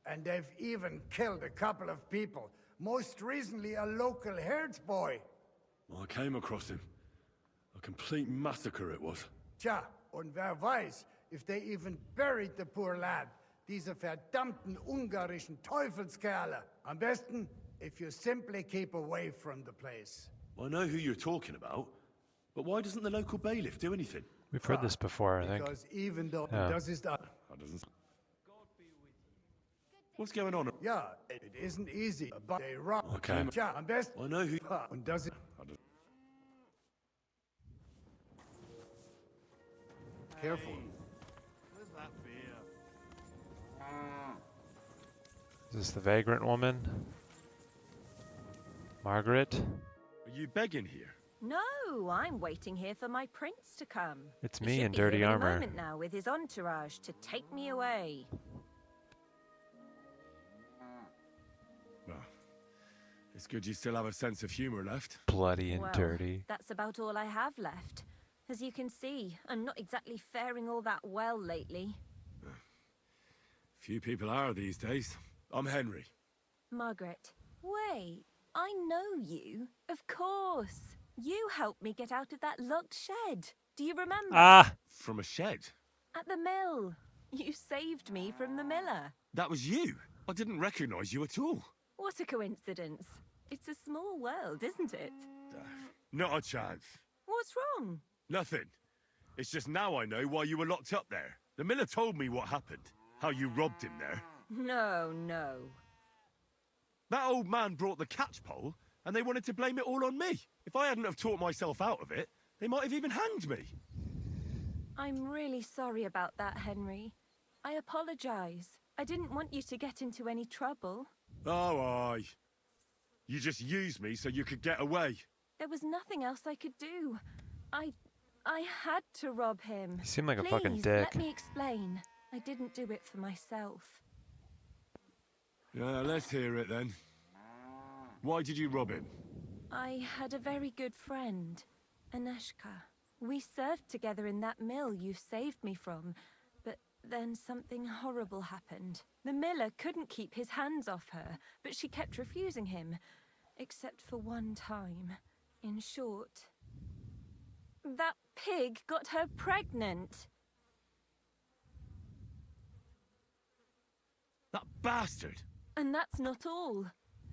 And they've even killed a couple of people. Most recently, a local herds boy. I came across him. A complete massacre it was. Tja, und wer weiß, if they even buried the poor lad. Diese verdammten ungarischen Teufelskerle. Am besten, if you simply keep away from the place. I know who you're talking about, but why doesn't the local bailiff do anything? We've heard this before, I think. Because even though Yeah. it does his... That doesn't... What's going on? Yeah, it isn't easy, but they rock. Okay. Ja, am best. I know who... Und does it... Careful. Is this the vagrant woman? Margaret? Are you begging here? No, I'm waiting here for my prince to come. It's He me should in be dirty here any armor. moment now with his entourage to take me away. Well, it's good you still have a sense of humor left. Bloody and Well, dirty. that's about all I have left. As you can see, I'm not exactly faring all that well lately. Few people are these days. I'm Henry. Margaret, wait, I know you. Of course. You helped me get out of that locked shed. Do you remember? Ah! From a shed? At the mill. You saved me from the miller. That was you? I didn't recognize you at all. What a coincidence. It's a small world, isn't it? Not a chance. What's wrong? Nothing. It's just now I know why you were locked up there. The miller told me what happened. How you robbed him there. No, no. That old man brought the catchpole, and they wanted to blame it all on me. If I hadn't have taught myself out of it, they might have even hanged me. I'm really sorry about that, Henry. I apologize. I didn't want you to get into any trouble. Oh, aye. You just used me so you could get away. There was nothing else I could do. I had to rob him. You seem like a Please, fucking dick. let me explain. I didn't do it for myself. Let's hear it then. Why did you rob him? I had a very good friend, Aneshka. We served together in that mill you saved me from, but then something horrible happened. The miller couldn't keep his hands off her, but she kept refusing him, except for one time. In short, that pig got her pregnant. That bastard! And that's not all.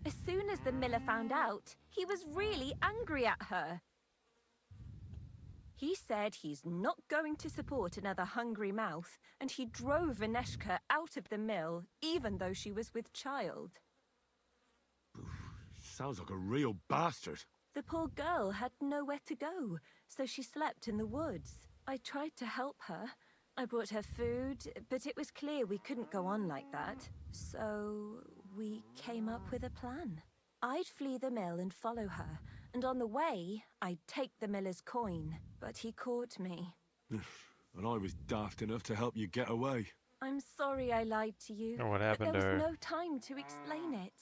As soon as the miller found out, he was really angry at her. He said he's not going to support another hungry mouth, and he drove Aneshka out of the mill, even though she was with child. Sounds like a real bastard. The poor girl had nowhere to go, so she slept in the woods. I tried to help her. I brought her food, but it was clear we couldn't go on like that. So we came up with a plan. I'd flee the mill and follow her, and on the way, I'd take the miller's coin. But he caught me. And I was daft enough to help you get away. I'm sorry I lied to you. Oh, what happened but to there her? was no time to explain it.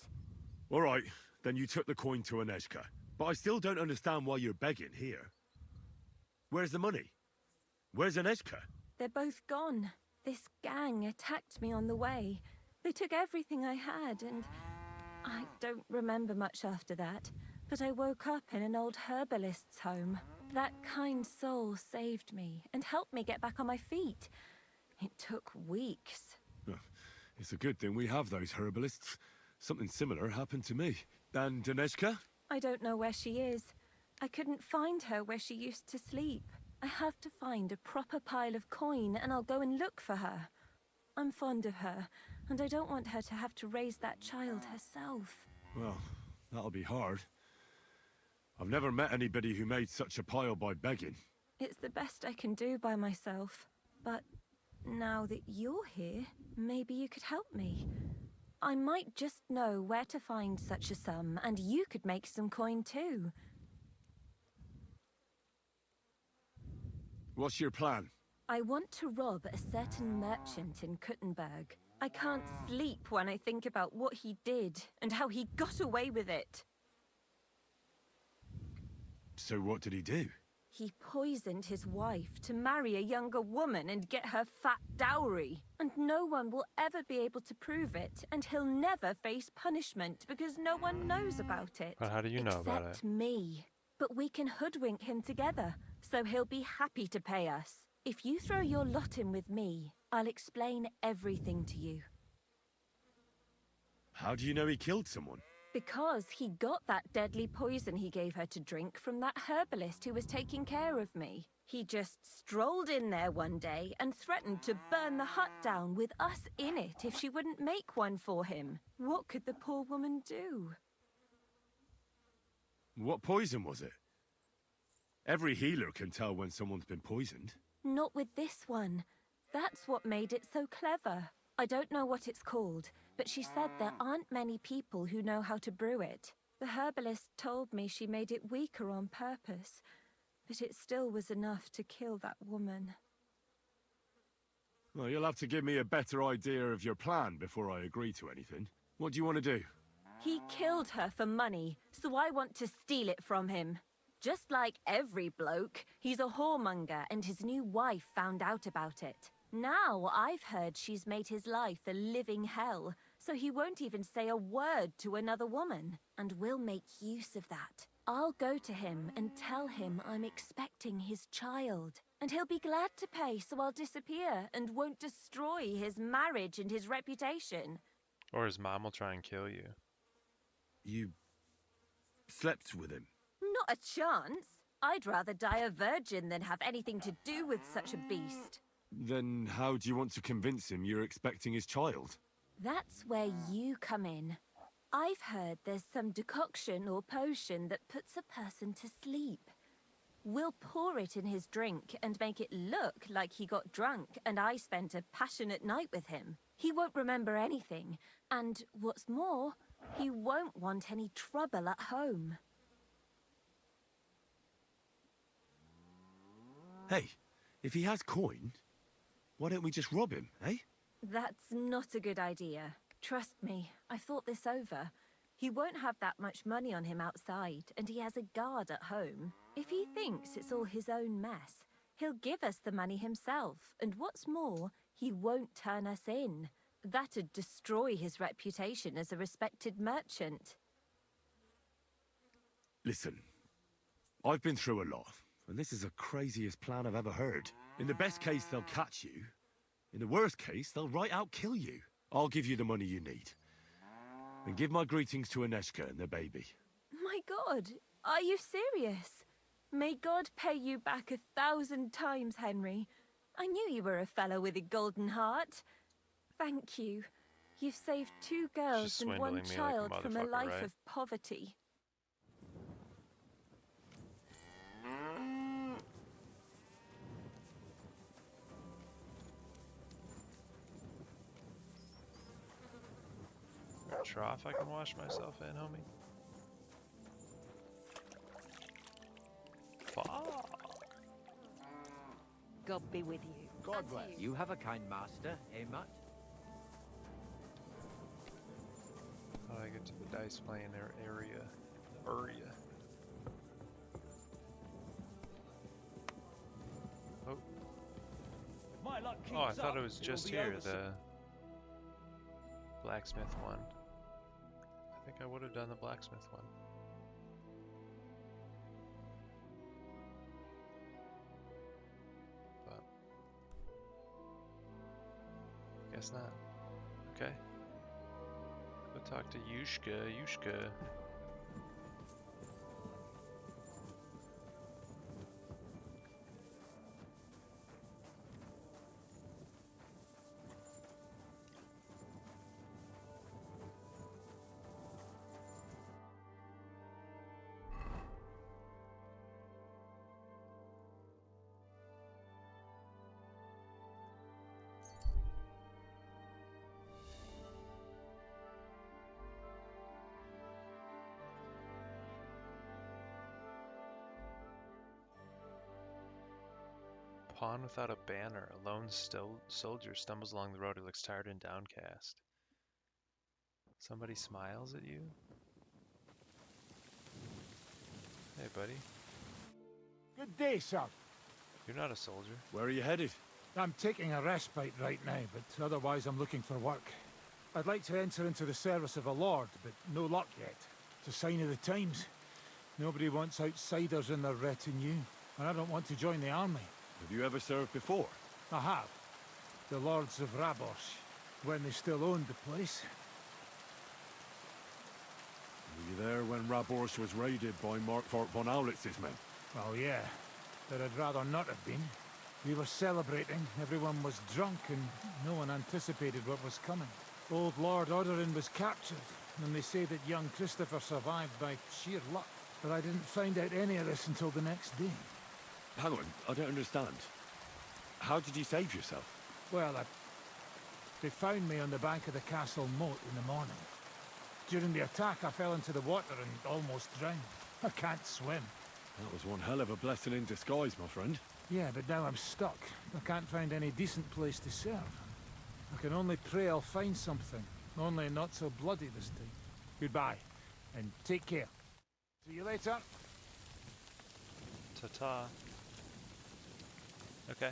All right, then you took the coin to Aneshka. But I still don't understand why you're begging here. Where's the money? Where's Aneshka? They're both gone. This gang attacked me on the way. They took everything I had, and I don't remember much after that. But I woke up in an old herbalist's home. That kind soul saved me and helped me get back on my feet. It took weeks. It's a good thing we have those herbalists. Something similar happened to me. And Aneshka? I don't know where she is. I couldn't find her where she used to sleep. I have to find a proper pile of coin, and I'll go and look for her. I'm fond of her, and I don't want her to have to raise that child herself. Well, that'll be hard. I've never met anybody who made such a pile by begging. It's the best I can do by myself. But now that you're here, maybe you could help me. I might just know where to find such a sum, and you could make some coin too. What's your plan? I want to rob a certain merchant in Kuttenberg. I can't sleep when I think about what he did and how he got away with it. So what did he do? He poisoned his wife to marry a younger woman and get her fat dowry. And no one will ever be able to prove it, and he'll never face punishment because no one knows about it. But how do you know about it? Except me. But we can hoodwink him together, so he'll be happy to pay us. If you throw your lot in with me, I'll explain everything to you. How do you know he killed someone? Because he got that deadly poison he gave her to drink from that herbalist who was taking care of me. He just strolled in there one day and threatened to burn the hut down with us in it if she wouldn't make one for him. What could the poor woman do? What poison was it? Every healer can tell when someone's been poisoned. Not with this one. That's what made it so clever. I don't know what it's called, but she said there aren't many people who know how to brew it. The herbalist told me she made it weaker on purpose, but it still was enough to kill that woman. Well, you'll have to give me a better idea of your plan before I agree to anything. What do you want to do? He killed her for money, so I want to steal it from him. Just like every bloke, he's a whoremonger and his new wife found out about it. Now I've heard she's made his life a living hell, so he won't even say a word to another woman. And we'll make use of that. I'll go to him and tell him I'm expecting his child. And he'll be glad to pay, so I'll disappear and won't destroy his marriage and his reputation. Or his mom will try and kill you. You slept with him? Not a chance. I'd rather die a virgin than have anything to do with such a beast. Then how do you want to convince him you're expecting his child? That's where you come in. I've heard there's some decoction or potion that puts a person to sleep. We'll pour it in his drink and make it look like he got drunk and I spent a passionate night with him. He won't remember anything, and what's more, he won't want any trouble at home. Hey, if he has coin, why don't we just rob him, eh? That's not a good idea. Trust me, I've thought this over. He won't have that much money on him outside, and he has a guard at home. If he thinks it's all his own mess, he'll give us the money himself, and what's more, he won't turn us in. That'd destroy his reputation as a respected merchant. Listen, I've been through a lot, and this is the craziest plan I've ever heard. In the best case, they'll catch you. In the worst case, they'll right out kill you. I'll give you the money you need. And give my greetings to Aneshka and the baby. My God, are you serious? May God pay you back 1,000 times, Henry. I knew you were a fellow with a golden heart. Thank you. You've saved 2 girls and 1 child from a life of poverty. Trough I can wash myself in, homie. Fuck. God be with you. God bless. You have a kind master, eh, Mutt? How do I get to the dice playing their area? Oh. Oh, I thought it was just here, the blacksmith one. I think I would have done the blacksmith one. But guess not. Okay. Go talk to Yushka. Pawn without a banner. A lone soldier stumbles along the road. He looks tired and downcast. Somebody smiles at you? Hey, buddy. Good day, sir. You're not a soldier. Where are you headed? I'm taking a respite right now, but otherwise I'm looking for work. I'd like to enter into the service of a lord, but no luck yet. It's a sign of the times. Nobody wants outsiders in their retinue, and I don't want to join the army. Have you ever served before? I have. The Lords of Rabosh, when they still owned the place. when Raborsch was raided by Markvart von Aulitz's men? Oh, yeah. But I'd rather not have been. We were celebrating, everyone was drunk, and no one anticipated what was coming. Old Lord Odorin was captured, and they say that young Christopher survived by sheer luck. But I didn't find out any of this until the next day. Hang on, I don't understand. How did you save yourself? Well, they found me on the bank of the castle moat in the morning. During the attack, I fell into the water and almost drowned. I can't swim. That was one hell of a blessing in disguise, my friend. Yeah, but now I'm stuck. I can't find any decent place to serve. I can only pray I'll find something. Only not so bloody this time. Goodbye, and take care. See you later. Ta-ta. Okay.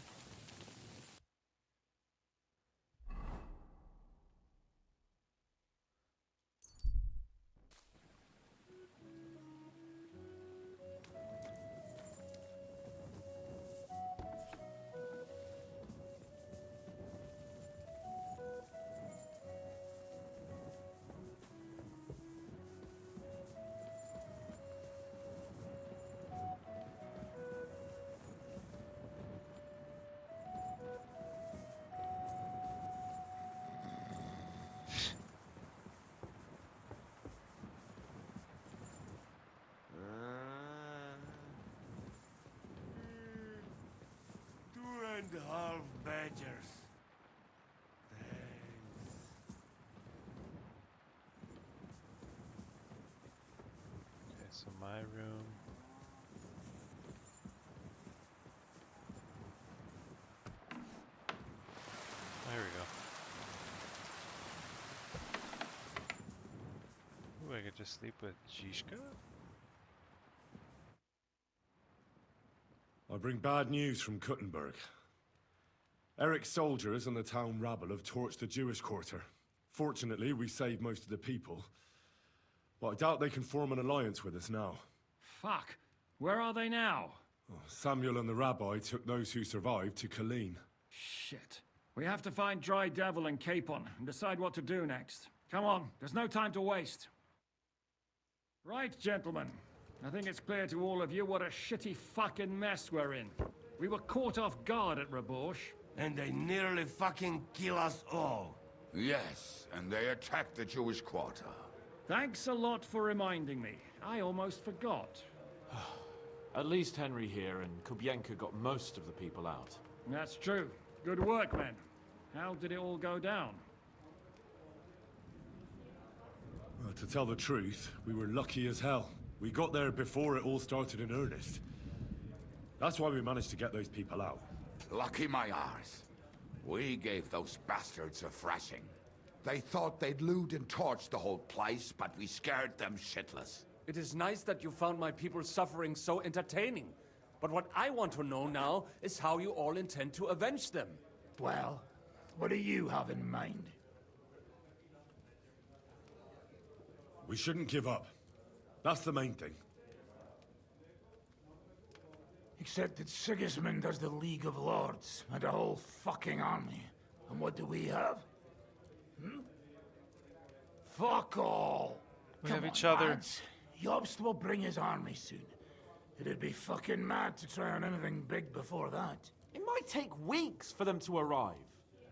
Two and a half badgers. Okay, so my room. There we go. Ooh, I could just sleep with Zizka? I bring bad news from Kuttenberg. Eric's soldiers and the town rabble have torched the Jewish quarter. Fortunately, we saved most of the people. But I doubt they can form an alliance with us now. Fuck. Where are they now? Oh, Samuel and the rabbi took those who survived to Colleen. Shit. We have to find Dry Devil and Capon and decide what to do next. Come on, there's no time to waste. Right, gentlemen. I think it's clear to all of you what a shitty fucking mess we're in. We were caught off guard at Raborsch. And they nearly fucking kill us all. Yes, and they attacked the Jewish quarter. Thanks a lot for reminding me. I almost forgot. At least Henry here and Kubienka got most of the people out. That's true. Good work, men. How did it all go down? Well, to tell the truth, we were lucky as hell. We got there before it all started in earnest. That's why we managed to get those people out. Lucky my arse. We gave those bastards a thrashing. They thought they'd loot and torch the whole place, but we scared them shitless. It is nice that you found my people suffering so entertaining. But what I want to know now is how you all intend to avenge them. Well, what do you have in mind? We shouldn't give up. That's the main thing. Except that Sigismund has the League of Lords and a whole fucking army. And what do we have? Hmm? Fuck all! We Come have on, each other. lads. Jobst will bring his army soon. It'd be fucking mad to try on anything big before that. It might take weeks for them to arrive.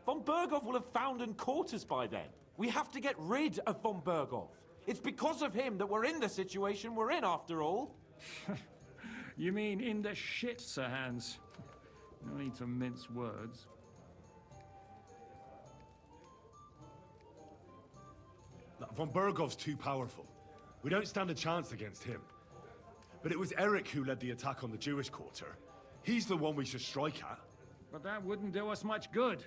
Von Berghoff will have found and caught us by then. We have to get rid of Von Berghoff. It's because of him that we're in the situation we're in, after all. You mean in the shit, Sir Hans? No need to mince words. Von Berghoff's too powerful. We don't stand a chance against him. But it was Eric who led the attack on the Jewish quarter. He's the one we should strike at. But that wouldn't do us much good.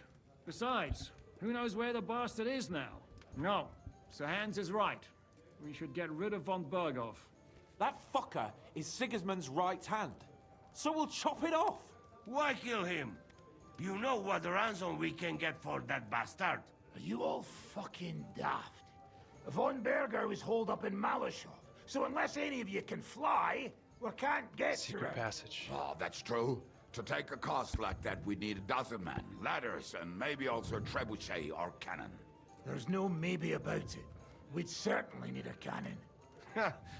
Besides, who knows where the bastard is now? No, Sir Hans is right. We should get rid of Von Berghoff. That fucker is Sigismund's right hand. So we'll chop it off. Why kill him? You know what ransom we can get for that bastard. Are you all fucking daft? Von Berger was holed up in Malashov, so unless any of you can fly, we can't get to Secret her. passage. Oh, that's true. To take a cost like that, we'd need a dozen men, ladders, and maybe also a trebuchet or cannon. There's no maybe about it. We'd certainly need a cannon.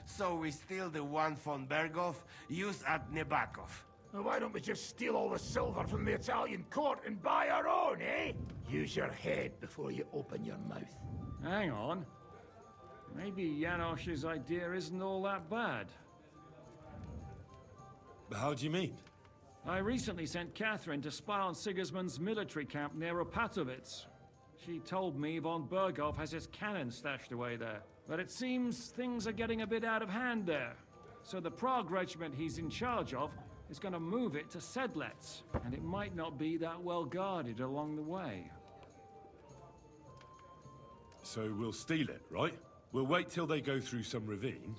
So we steal the one von Berghoff used at Nebakov. Well, why don't we just steal all the silver from the Italian court and buy our own, eh? Use your head before you open your mouth. Hang on. Maybe Janosch's idea isn't all that bad. How do you mean? I recently sent Catherine to spy on Sigismund's military camp near Opatovitz. She told me von Berghoff has his cannon stashed away there. But it seems things are getting a bit out of hand there. So the Prague regiment he's in charge of is going to move it to Sedlec, and it might not be that well guarded along the way. So we'll steal it, right? We'll wait till they go through some ravine,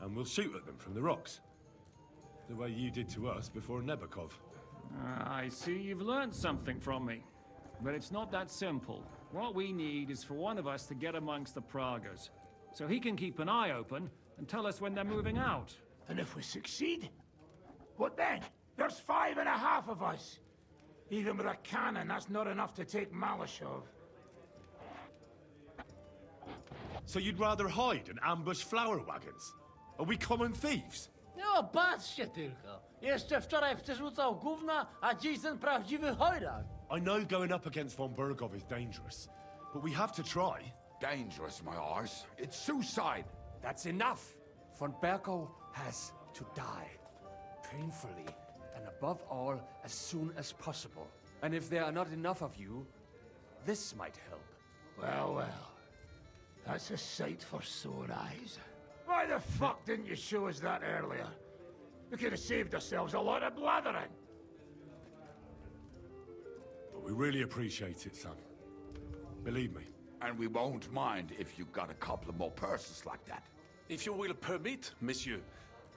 and we'll shoot at them from the rocks. The way you did to us before Nebakov. I see you've learned something from me. But it's not that simple. What we need is for one of us to get amongst the Pragas, so he can keep an eye open and tell us when they're moving out. And if we succeed? What then? There's 5.5 of us. Even with a cannon, that's not enough to take Malashov. So you'd rather hide and ambush flower wagons? Are we common thieves? No, patrzcie tylko. Jeszcze wczoraj przerzucał gówna, a dziś ten prawdziwy chojrak. I know going up against von Berghoff is dangerous, but we have to try. Dangerous, my arse. It's suicide. That's enough. Von Berghoff has to die. Painfully, and above all, as soon as possible. And if there are not enough of you, this might help. Well, well. That's a sight for sore eyes. Why the fuck didn't you show us that earlier? We could have saved ourselves a lot of blathering. But we really appreciate it, son. Believe me. And we won't mind if you got a couple of more purses like that. If you will permit, monsieur,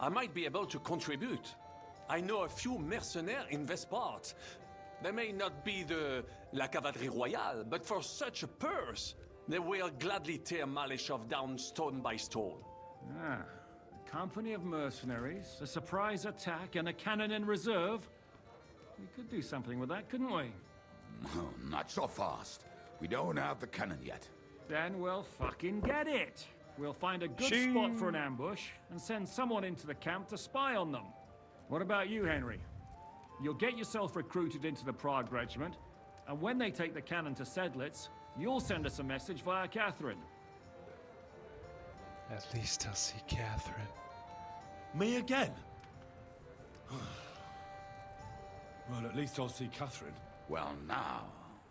I might be able to contribute. I know a few mercenaires in this part. They may not be la cavalerie royale, but for such a purse, they will gladly tear Malashov down stone by stone. Ah, a company of mercenaries, a surprise attack, and a cannon in reserve. We could do something with that, couldn't we? No, not so fast. We don't have the cannon yet. Then we'll fucking get it. We'll find a good spot for an ambush and send someone into the camp to spy on them. What about you, Henry? You'll get yourself recruited into the Prague regiment, and when they take the cannon to Sedlec, you'll send us a message via Catherine. At least I'll see Catherine. Me again? Well, at least I'll see Catherine. Well, now,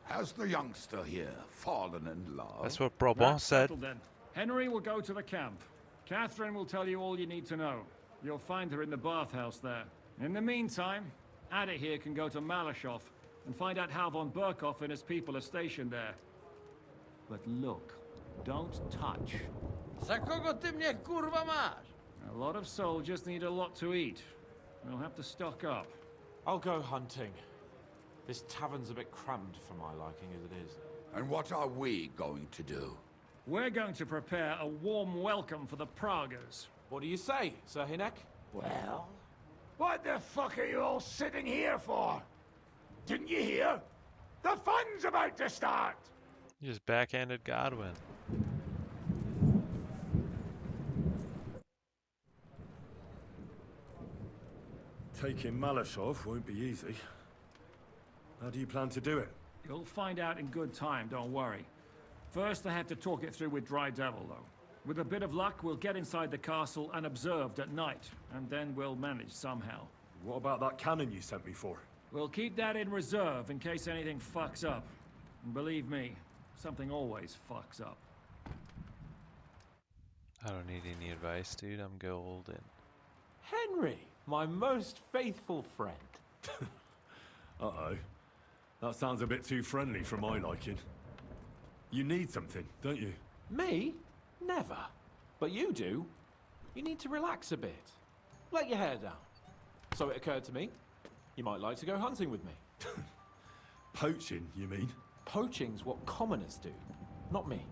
has the youngster here fallen in love? That's what Brabant That's said. settled then. Henry will go to the camp. Catherine will tell you all you need to know. You'll find her in the bathhouse there. In the meantime, Ada here can go to Malashov and find out how von Berghoff and his people are stationed there. But look, don't touch. Za kogo ty mnie kurwa masz? A lot of soldiers need a lot to eat. We'll have to stock up. I'll go hunting. This tavern's a bit cramped for my liking as it is. And what are we going to do? We're going to prepare a warm welcome for the Pragas. What do you say, Sir Hinek? Well, what the fuck are you all sitting here for? Didn't you hear? The fun's about to start! You just backhanded Godwin. Taking Malashov won't be easy. How do you plan to do it? You'll find out in good time, don't worry. First, I have to talk it through with Dry Devil, though. With a bit of luck, we'll get inside the castle unobserved at night, and then we'll manage somehow. What about that cannon you sent me for? We'll keep that in reserve in case anything fucks up. And believe me, something always fucks up. I don't need any advice, dude. I'm golden. Henry, my most faithful friend. Uh-oh. That sounds a bit too friendly for my liking. You need something, don't you? Me? Never. But you do. You need to relax a bit. Let your hair down. So it occurred to me, you might like to go hunting with me. Poaching, you mean? Poaching's what commoners do, not me.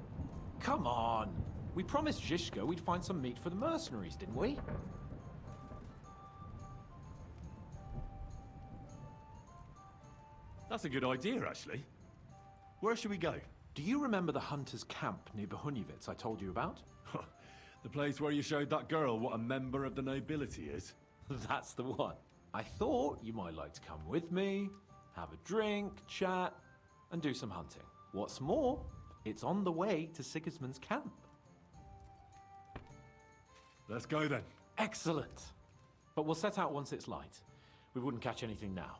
Come on. We promised Zizka we'd find some meat for the mercenaries, didn't we? That's a good idea, actually. Where should we go? Do you remember the hunter's camp near Bathhouse I told you about? The place where you showed that girl what a member of the nobility is? That's the one. I thought you might like to come with me, have a drink, chat, and do some hunting. What's more, it's on the way to Sigismund's camp. Let's go then. Excellent. But we'll set out once it's light. We wouldn't catch anything now.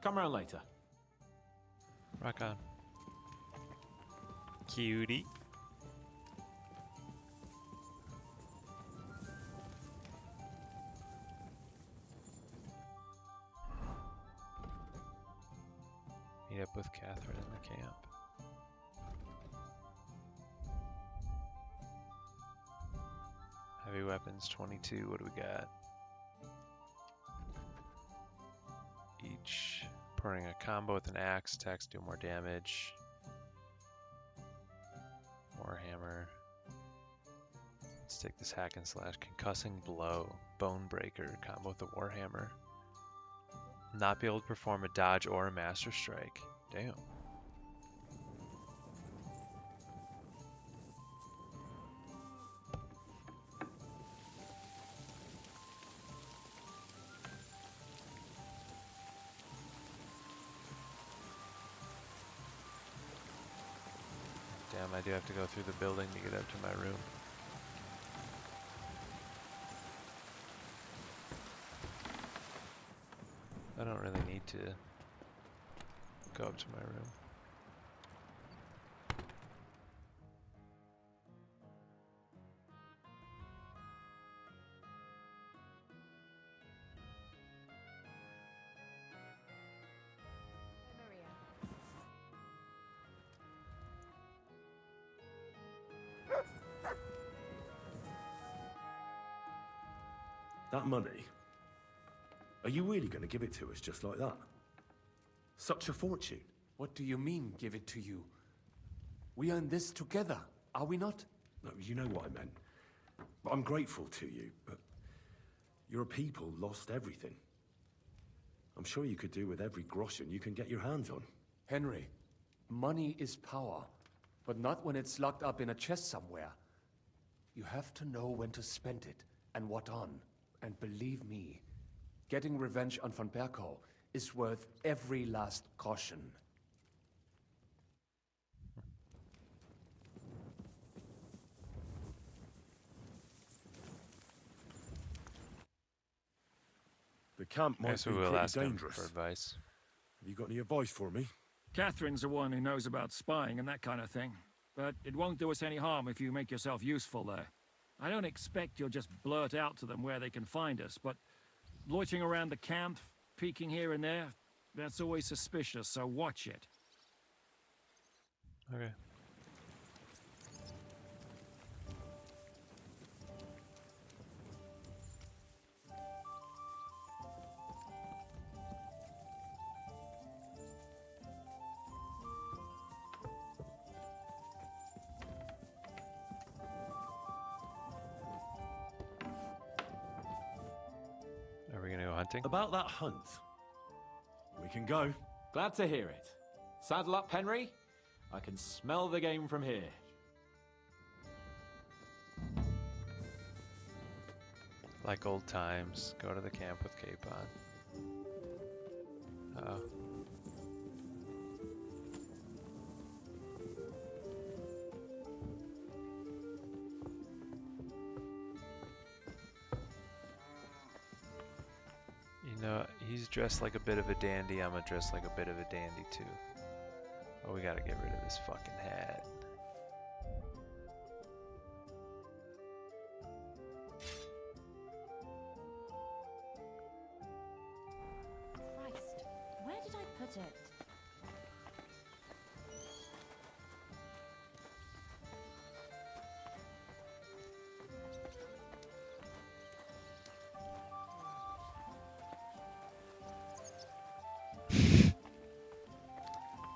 Come round later. Rock on. Cutie. Meet up with Catherine in the camp. Heavy weapons 22. What do we got? Each putting a combo with an axe, attacks do more damage. Warhammer. Let's take this hack and slash. Concussing blow, bone breaker, combo with the Warhammer. Not be able to perform a dodge or a master strike. Damn. Damn, I do have to go through the building to get up to my room. I don't really need to go up to my room. That money? Are you really going to give it to us just like that? Such a fortune. What do you mean, give it to you? We earn this together, are we not? No, you know what I meant. But I'm grateful to you, but your people lost everything. I'm sure you could do with every groschen you can get your hands on. Henry, money is power, but not when it's locked up in a chest somewhere. You have to know when to spend it, and what on. And believe me, getting revenge on von Berkow is worth every last groschen. The camp might Guess be we will pretty ask him dangerous. for advice. Have you got any advice for me? Catherine's the one who knows about spying and that kind of thing. But it won't do us any harm if you make yourself useful there. I don't expect you'll just blurt out to them where they can find us, but loitering around the camp, peeking here and there, that's always suspicious, so watch it. Okay. Are we gonna go hunting? About that hunt. We can go. Glad to hear it. Saddle up, Henry. I can smell the game from here. Like old times, go to the camp with Capon. Uh-oh. You know, he's dressed like a bit of a dandy, I'm gonna dress like a bit of a dandy too. Oh, we gotta get rid of this fucking hat. Christ, where did I put it?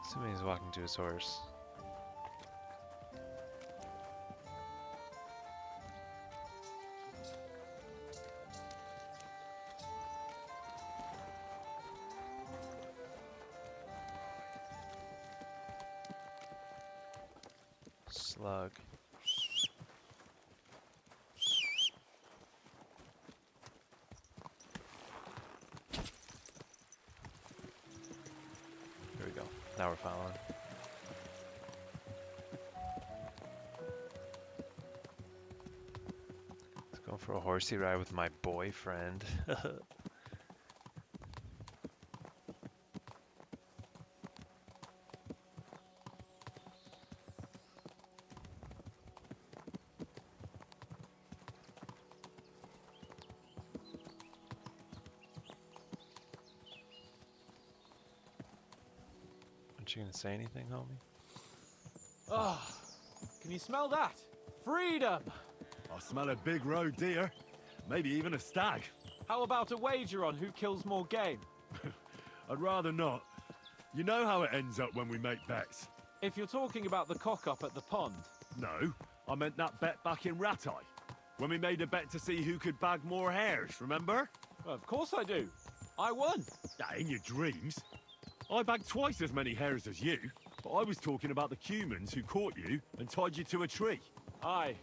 Assuming he's walking to his horse. Slug. we're following. Let's go for a horsey ride with my boyfriend. Aren't you gonna say anything, homie? Oh, can you smell that? Freedom! I smell a big roe deer. Maybe even a stag. How about a wager on who kills more game? I'd rather not. You know how it ends up when we make bets. If you're talking about the cock-up at the pond. No, I meant that bet back in Ratai. When we made a bet to see who could bag more hares, remember? Well, of course I do. I won. In your dreams. I bagged twice as many hares as you, but I was talking about the humans who caught you and tied you to a tree. Aye.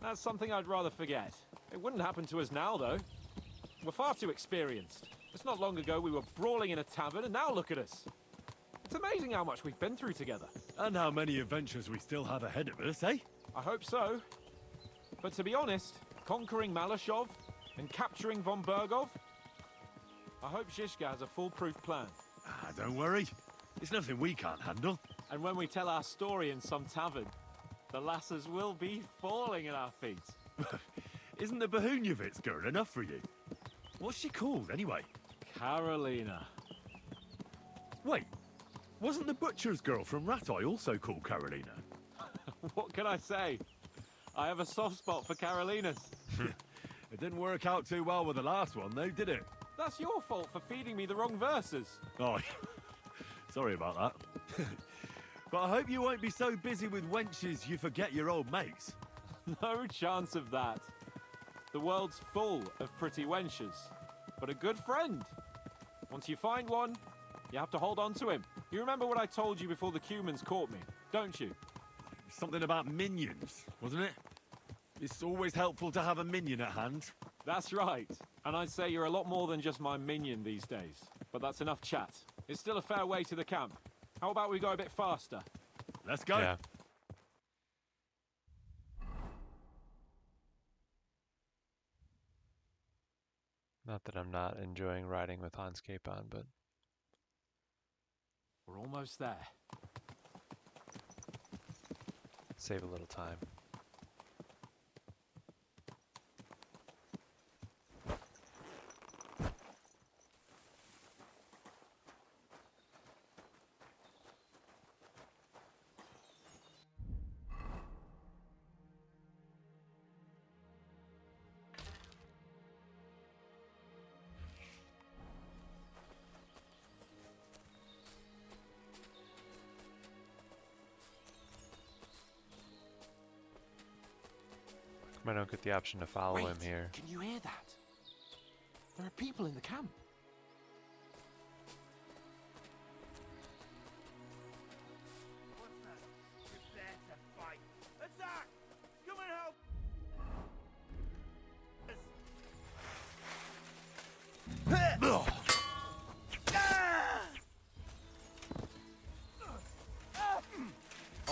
That's something I'd rather forget. It wouldn't happen to us now, though. We're far too experienced. It's not long ago we were brawling in a tavern, and now look at us. It's amazing how much we've been through together. And how many adventures we still have ahead of us, eh? I hope so. But to be honest, conquering Malashov and capturing von Bergov, I hope Zhizka has a foolproof plan. Don't worry. It's nothing we can't handle. And when we tell our story in some tavern, the lasses will be falling at our feet. Isn't the Bahunyevitz girl enough for you? What's she called, anyway? Carolina. Wait, wasn't the butcher's girl from Ratai also called Carolina? What can I say? I have a soft spot for Carolinas. It didn't work out too well with the last one, though, did it? That's your fault for feeding me the wrong verses. Oh, sorry about that. But I hope you won't be so busy with wenches you forget your old mates. No chance of that. The world's full of pretty wenches. But a good friend. Once you find one, you have to hold on to him. You remember what I told you before the Cumans caught me, don't you? Something about minions, wasn't it? It's always helpful to have a minion at hand. That's right. And I'd say you're a lot more than just my minion these days. But that's enough chat. It's still a fair way to the camp. How about we go a bit faster? Let's go. Yeah. Not that I'm not enjoying riding with Hans Capon, but We're almost there. save a little time. I don't get the option to follow him here. Can you hear that? There are people in the camp. Attack! Come and help!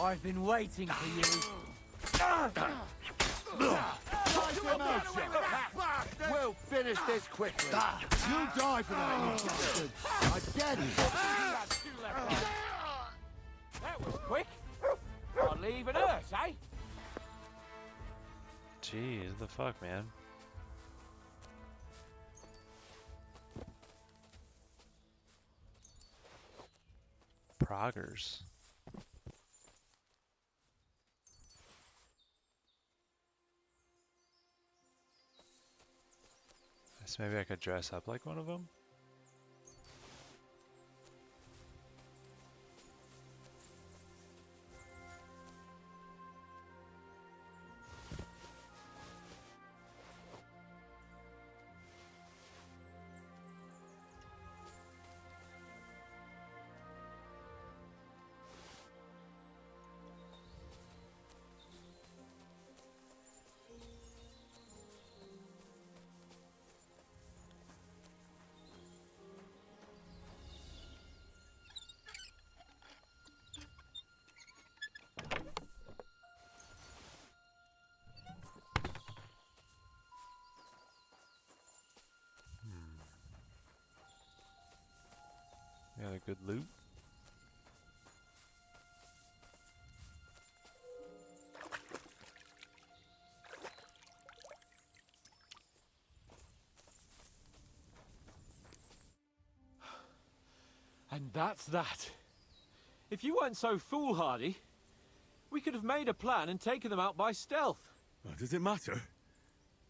I've been waiting for you. We'll finish this quickly. You'll die for that, you bastard. I get it. That was quick. Hardly even hurt, eh? Jeez, the fuck, man. Proggers. Guess maybe I could dress up like one of them. a good loot. And that's that. If you weren't so foolhardy, we could have made a plan and taken them out by stealth. Well, does it matter?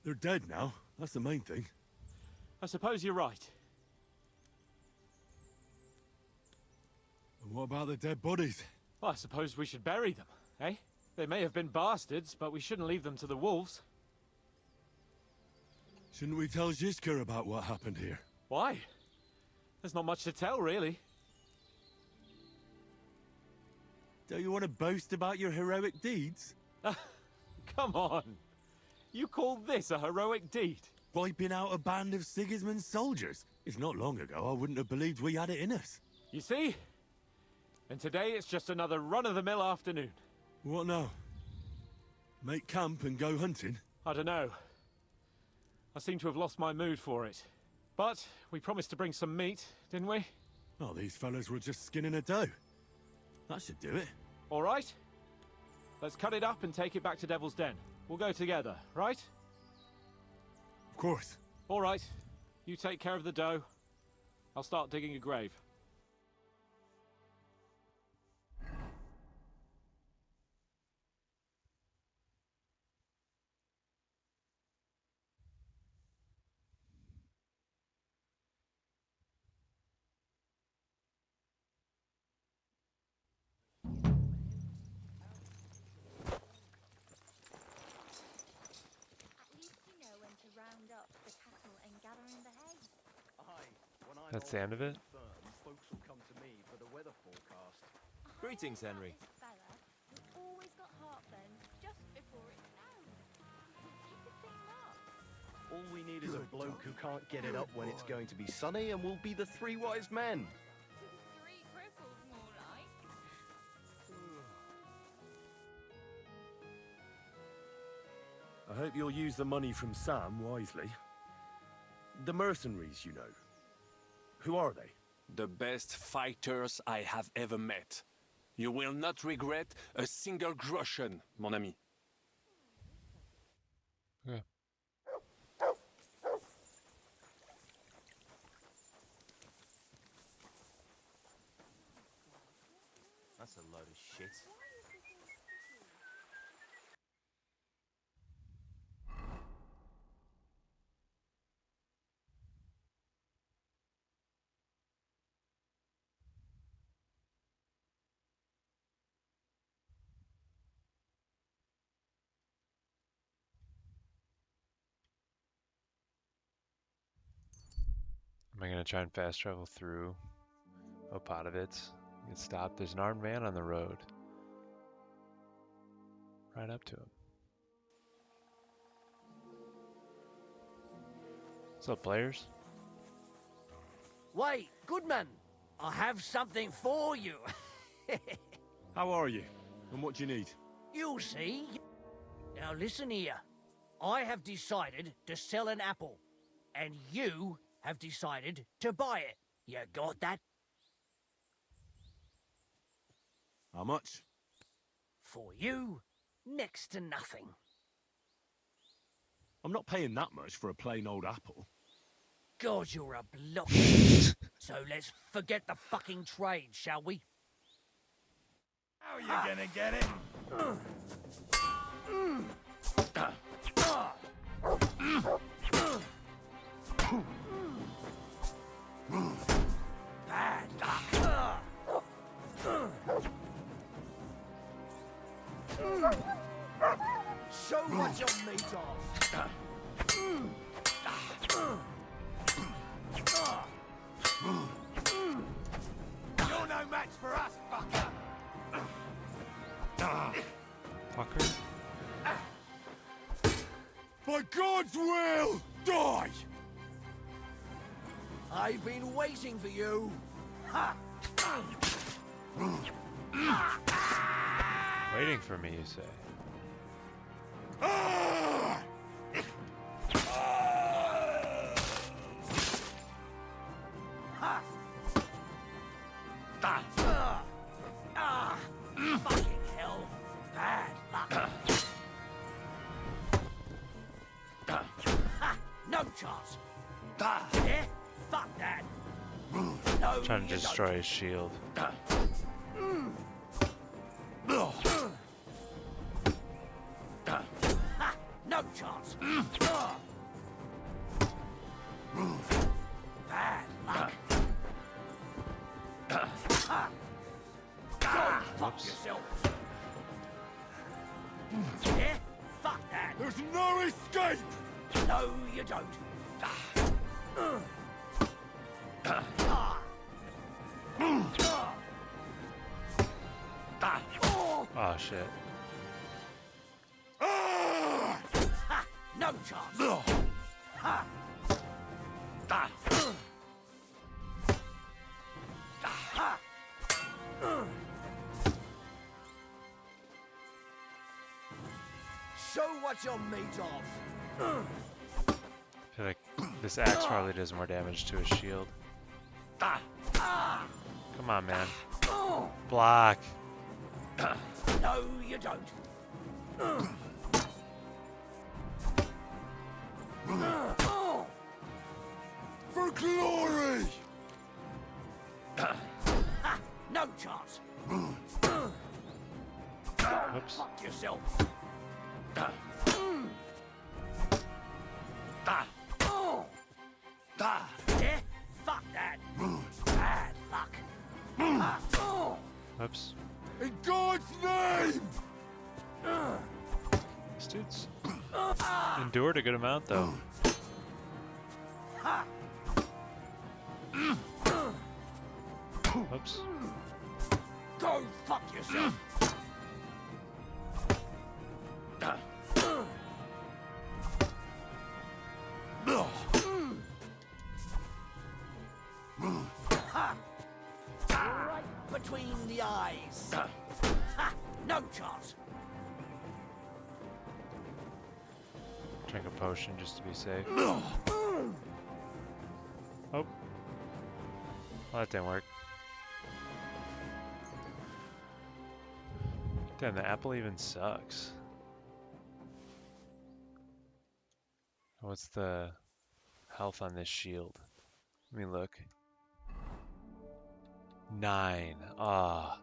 They're dead now. That's the main thing. I suppose you're right. And what about the dead bodies? Well, I suppose we should bury them, eh? They may have been bastards, but we shouldn't leave them to the wolves. Shouldn't we tell Zizka about what happened here? Why? There's not much to tell, really. Don't you want to boast about your heroic deeds? Come on. You call this a heroic deed? Wiping out a band of Sigismund's soldiers. If not long ago, I wouldn't have believed we had it in us. You see? And today it's just another run-of-the-mill afternoon. What now? Make camp and go hunting? I don't know. I seem to have lost my mood for it. But we promised to bring some meat, didn't we? Oh, these fellas were just skinning a doe. That should do it. All right. Let's cut it up and take it back to Devil's Den. We'll go together, right? Of course. All right. You take care of the doe. I'll start digging a grave. That's the end of it? Greetings, Henry. Always got heartburn just before it snows. Keep the thing up. All we need is a bloke who can't get it up when it's going to be sunny, and we'll be the three wise men. Three cripples, more like. I hope you'll use the money from Sam wisely. The mercenaries, you know. Who are they? The best fighters I have ever met. You will not regret a single groschen, mon ami. Yeah. That's a load of shit. Am I gonna try and fast travel through Opatovitz? Get stopped. There's an armed man on the road. Right up to him. What's up, players? Wait, Goodman, I have something for you. How are you? And what do you need? You'll see. Now listen here. I have decided to sell an apple, and you have decided to buy it. You got that? How much? For you, next to nothing. I'm not paying that much for a plain old apple. God, you're a blockhead. So let's forget the fucking trade, shall we? How are you gonna get it? Bad luck. Show what you're made of. You're no match for us, fucker! Fucker. By God's will, die! I've been waiting for you. Ha! Waiting for me, you say? chance. Yeah? Fuck that. No, Trying to you destroy don't. his shield. Ha, no chance. Bad luck. Go fuck yourself. Yeah? Fuck that. There's no escape! No, you don't. Oh shit. Ha, no chance. Ha. Ha. Show what you're made of. I feel like this axe probably does more damage to his shield. Come on, man. Block. No, you don't. For glory! Ha, no chance. Oops. Fuck yourself. Yeah? Fuck that. Bad luck. Oops. In God's name! These dudes endured a good amount, though. Oops. Go fuck yourself. Right between the eyes. Ha, no chance. Drink a potion just to be safe. Oh. Well, that didn't work. Damn, the apple even sucks. What's the health on this shield? Let me look. 9. Ah.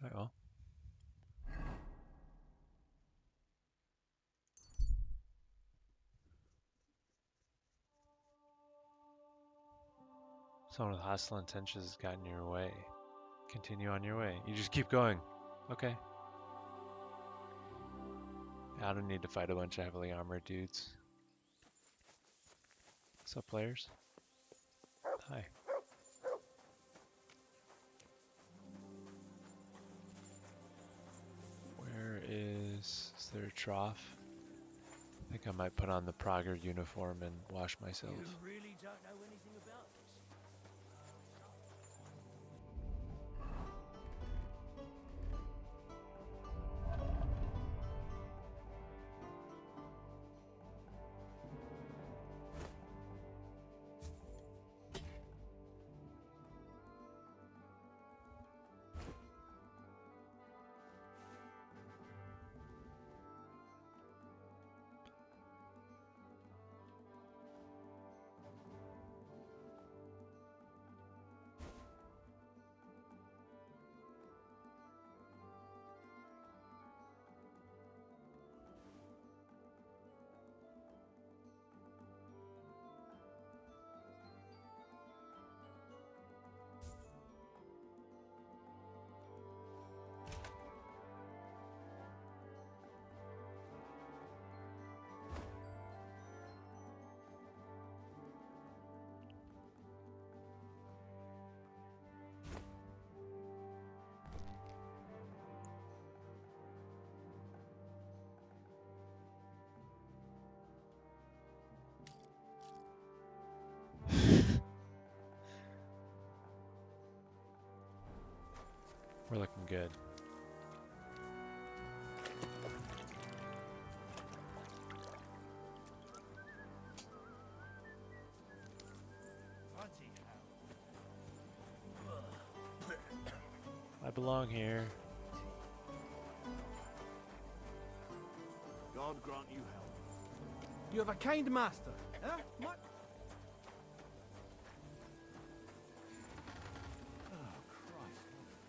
Right, well. Someone with hostile intentions has gotten in your way. Continue on your way. You just keep going. Okay. I don't need to fight a bunch of heavily armored dudes. What's up, players? Hi. Where is there a trough? I think I might put on the Prager uniform and wash myself. You really don't know anything about this. We're looking good. I belong here. God grant you help. You have a kind master, huh? What?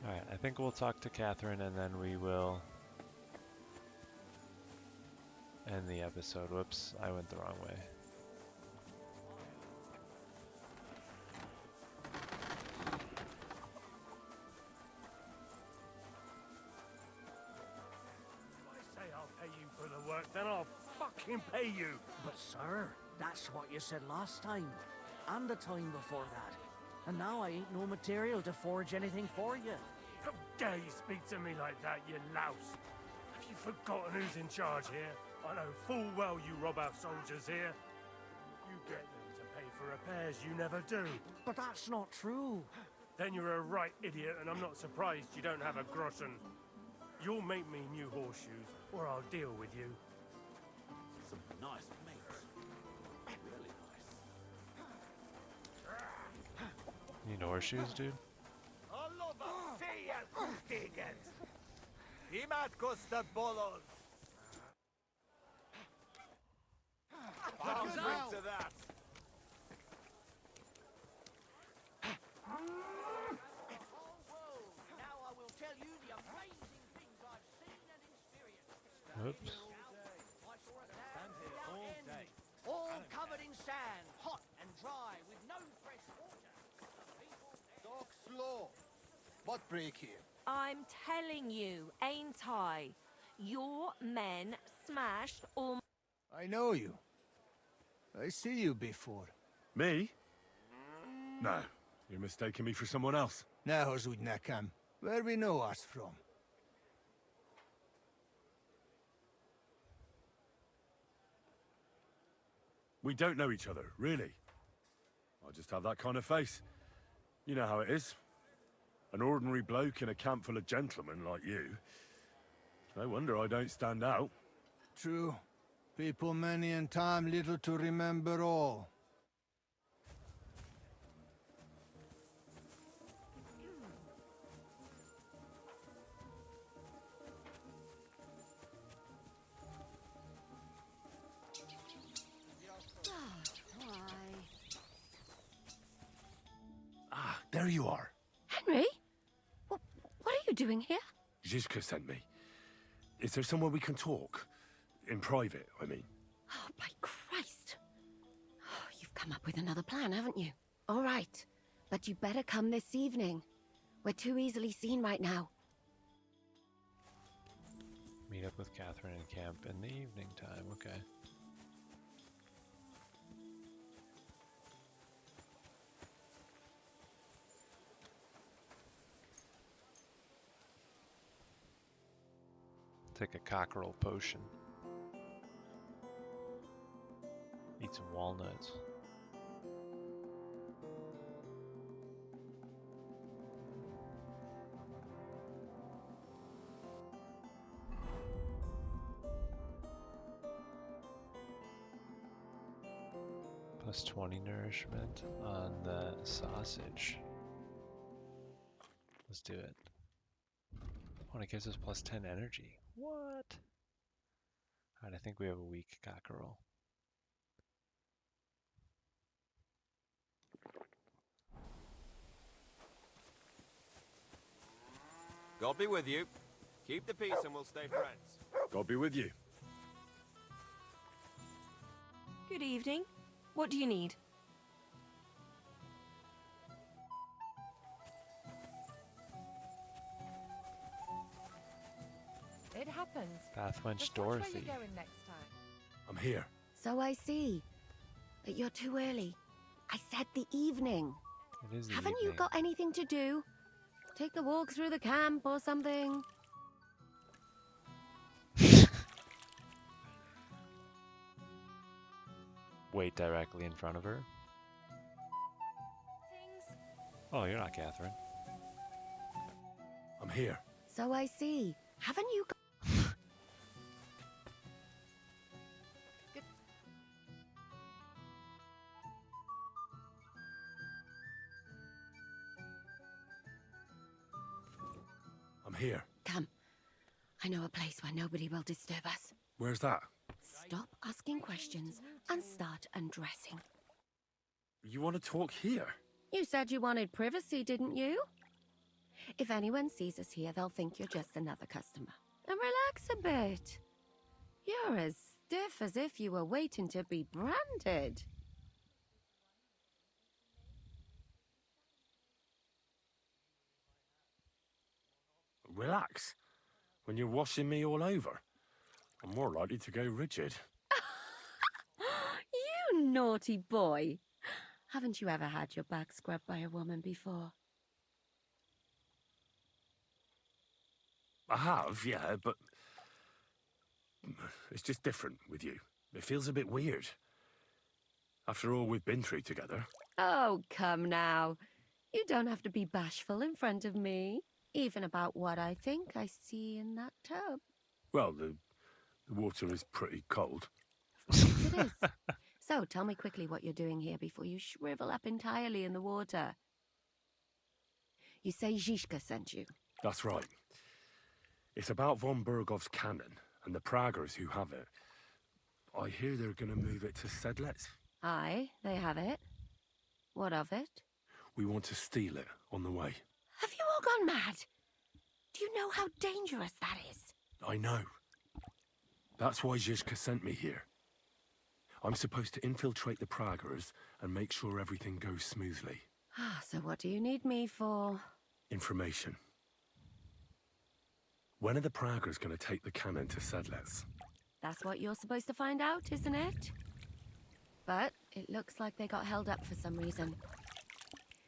Alright, I think we'll talk to Catherine and then we will end the episode. Whoops, I went the wrong way. Then I'll fucking pay you. But sir, that's what you said last time. And the time before that. And now I ain't no material to forge anything for you. How dare you speak to me like that, you louse? Have you forgotten who's in charge here? I know full well you rob our soldiers here. You get them to pay for repairs you never do. But that's not true. Then you're a right idiot, and I'm not surprised you don't have a groschen. You'll make me new horseshoes, or I'll deal with you. Some nice mates. Really nice. Need horseshoes, dude? Imat kostat bolos. I'll drink to that. Oops. All covered in sand, hot and dry, with no fresh water. Talk slow. What break here? I'm telling you, ain't I? Your men smashed all. I know you. I see you before. Me? No, you're mistaking me for someone else. Now, Nakam, where we know us from? We don't know each other, really. I just have that kind of face. You know how it is. An ordinary bloke in a camp full of gentlemen like you. No wonder I don't stand out. True. People many and time little to remember all. Ah, there you are. Henry? What are you doing here? Zizka sent me. Is there somewhere we can talk? In private, I mean. Oh, by Christ. Oh, you've come up with another plan, haven't you? All right. But you better come this evening. We're too easily seen right now. Meet up with Catherine in camp in the evening time, okay. Take a cockerel potion. Eat some walnuts. Plus 20 nourishment on the sausage. Let's do it. Oh, and it gives us plus 10 energy. What? Alright, I think we have a weak cockerel. God be with you. Keep the peace and we'll stay friends. God be with you. Good evening. What do you need? It happens. Bathwench Just watch where Dorothy. you're going next time. I'm here. So I see. But you're too early. I said the evening. It is the Haven't you evening. got anything to do? Take a walk through the camp or something? Wait directly in front of her. Oh, you're not Catherine. I'm here. So I see. Haven't you got... I'm here. Come. I know a place where nobody will disturb us. Where's that? Stop asking questions and start undressing. You want to talk here? You said you wanted privacy, didn't you? If anyone sees us here, they'll think you're just another customer. And relax a bit. You're as stiff as if you were waiting to be branded. Relax. When you're washing me all over, I'm more likely to go rigid. You naughty boy. Haven't you ever had your back scrubbed by a woman before? I have, yeah, but it's just different with you. It feels a bit weird. After all we've been through together. Oh, come now. You don't have to be bashful in front of me. Even about what I think I see in that tub. Well, the water is pretty cold. Yes, it is. So, tell me quickly what you're doing here before you shrivel up entirely in the water. You say Zizka sent you? That's right. It's about von Bergov's cannon and the Praggers who have it. I hear they're going to move it to Sedlec. Aye, they have it. What of it? We want to steal it on the way. Have you all gone mad? Do you know how dangerous that is? I know. That's why Zizka sent me here. I'm supposed to infiltrate the Praggers and make sure everything goes smoothly. So what do you need me for? Information. When are the Praggers going to take the cannon to Sedlec? That's what you're supposed to find out, isn't it? But it looks like they got held up for some reason.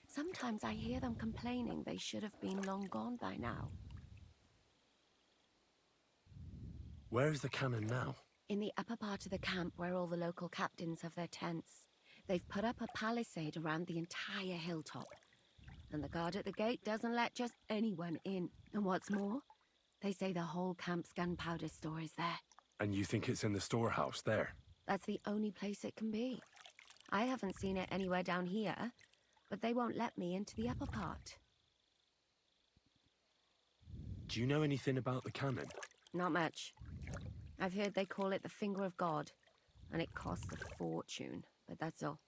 Sometimes I hear them complaining they should have been long gone by now. Where is the cannon now? In the upper part of the camp where all the local captains have their tents. They've put up a palisade around the entire hilltop. And the guard at the gate doesn't let just anyone in. And what's more, they say the whole camp's gunpowder store is there. And you think it's in the storehouse there? That's the only place it can be. I haven't seen it anywhere down here, but they won't let me into the upper part. Do you know anything about the cannon? Not much. I've heard they call it the Finger of God, and it costs a fortune, but that's all.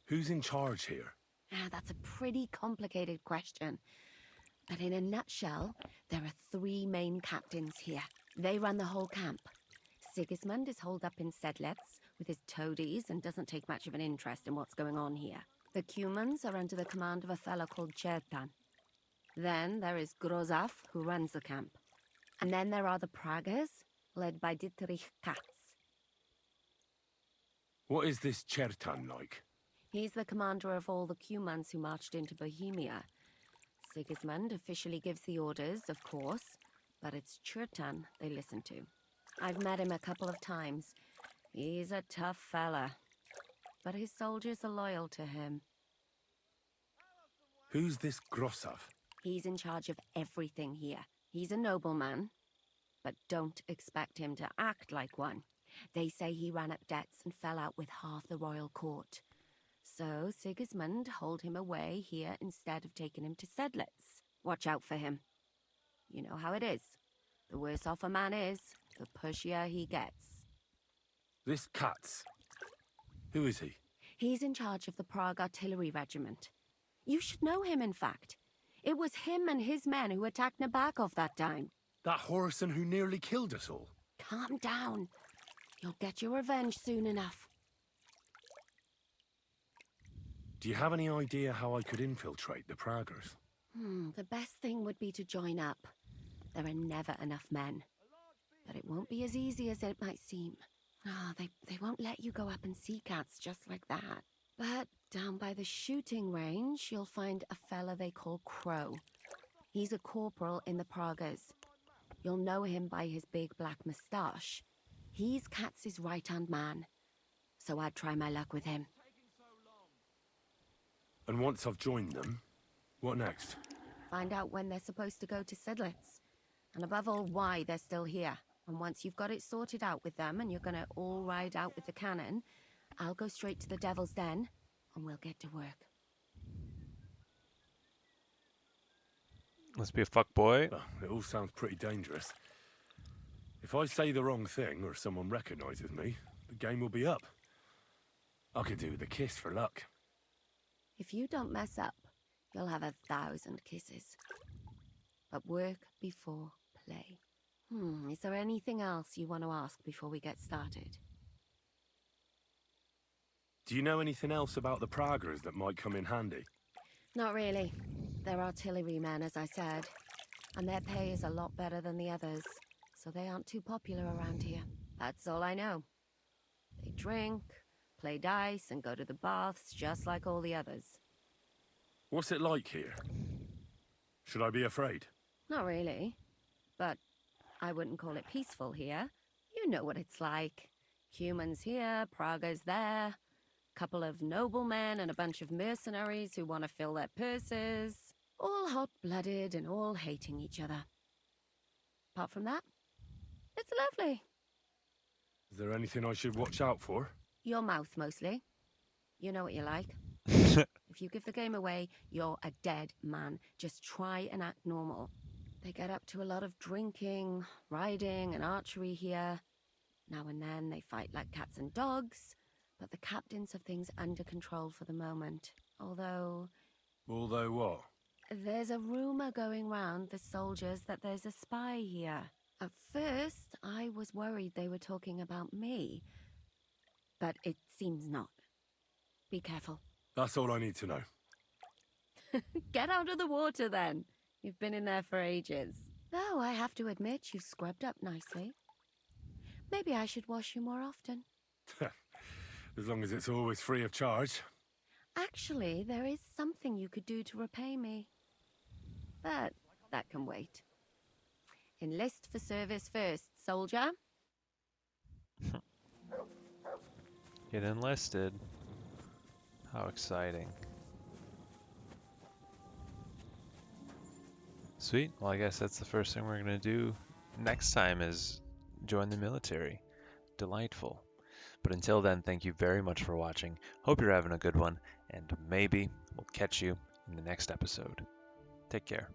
Who's in charge here? That's a pretty complicated question. But in a nutshell, there are 3 main captains here. They run the whole camp. Sigismund is holed up in Sedlec with his toadies and doesn't take much of an interest in what's going on here. The Cumans are under the command of a fellow called Chertan. Then there is Grozaf, who runs the camp. And then there are the Praggers, led by Dietrich Katz. What is this Chertan like? He's the commander of all the Cumans who marched into Bohemia. Sigismund officially gives the orders, of course, but it's Chertan they listen to. I've met him a couple of times. He's a tough fella, but his soldiers are loyal to him. Who's this Grosov? He's in charge of everything here. He's a nobleman, but don't expect him to act like one. They say he ran up debts and fell out with half the royal court. So Sigismund holed him away here instead of taking him to Sedlec. Watch out for him. You know how it is. The worse off a man is, the pushier he gets. This Katz. Who is he? He's in charge of the Prague Artillery Regiment. You should know him, in fact. It was him and his men who attacked Nabokov that time. That Horison who nearly killed us all. Calm down. You'll get your revenge soon enough. Do you have any idea how I could infiltrate the Praggers? The best thing would be to join up. There are never enough men. But it won't be as easy as it might seem. They won't let you go up and see cats just like that. But down by the shooting range, you'll find a fella they call Crow. He's a corporal in the Praggers. You'll know him by his big black moustache. He's Katz's right-hand man. So I'd try my luck with him. And once I've joined them, what next? Find out when they're supposed to go to Sidlitz. And above all, why they're still here. And once you've got it sorted out with them and you're gonna all ride out with the cannon, I'll go straight to the Devil's Den and we'll get to work. Let's be a fuck boy. Well, it all sounds pretty dangerous. If I say the wrong thing or someone recognizes me, the game will be up. I could do with a kiss for luck. If you don't mess up, you'll have 1,000 kisses. But work before play. Is there anything else you want to ask before we get started? Do you know anything else about the Praggers that might come in handy? Not really. They're artillerymen, as I said. And their pay is a lot better than the others, so they aren't too popular around here. That's all I know. They drink, play dice, and go to the baths just like all the others. What's it like here? Should I be afraid? Not really. But I wouldn't call it peaceful here. You know what it's like. Humans here, Prague's there. Couple of noblemen and a bunch of mercenaries who want to fill their purses. All hot-blooded and all hating each other. Apart from that, it's lovely. Is there anything I should watch out for? Your mouth, mostly. You know what you like. If you give the game away, you're a dead man. Just try and act normal. They get up to a lot of drinking, riding, and archery here. Now and then they fight like cats and dogs, but the captains have things under control for the moment. Although what? there's a rumor going round the soldiers that there's a spy here. At first, I was worried they were talking about me, but it seems not. Be careful. That's all I need to know. Get out of the water, then. You've been in there for ages. Though I have to admit you've scrubbed up nicely. Maybe I should wash you more often. As long as it's always free of charge. Actually, there is something you could do to repay me. But that can wait. Enlist for service first, soldier. Get enlisted. How exciting. Sweet. Well, I guess that's the first thing we're going to do next time is join the military. Delightful. But until then, thank you very much for watching. Hope you're having a good one, and maybe we'll catch you in the next episode. Take care.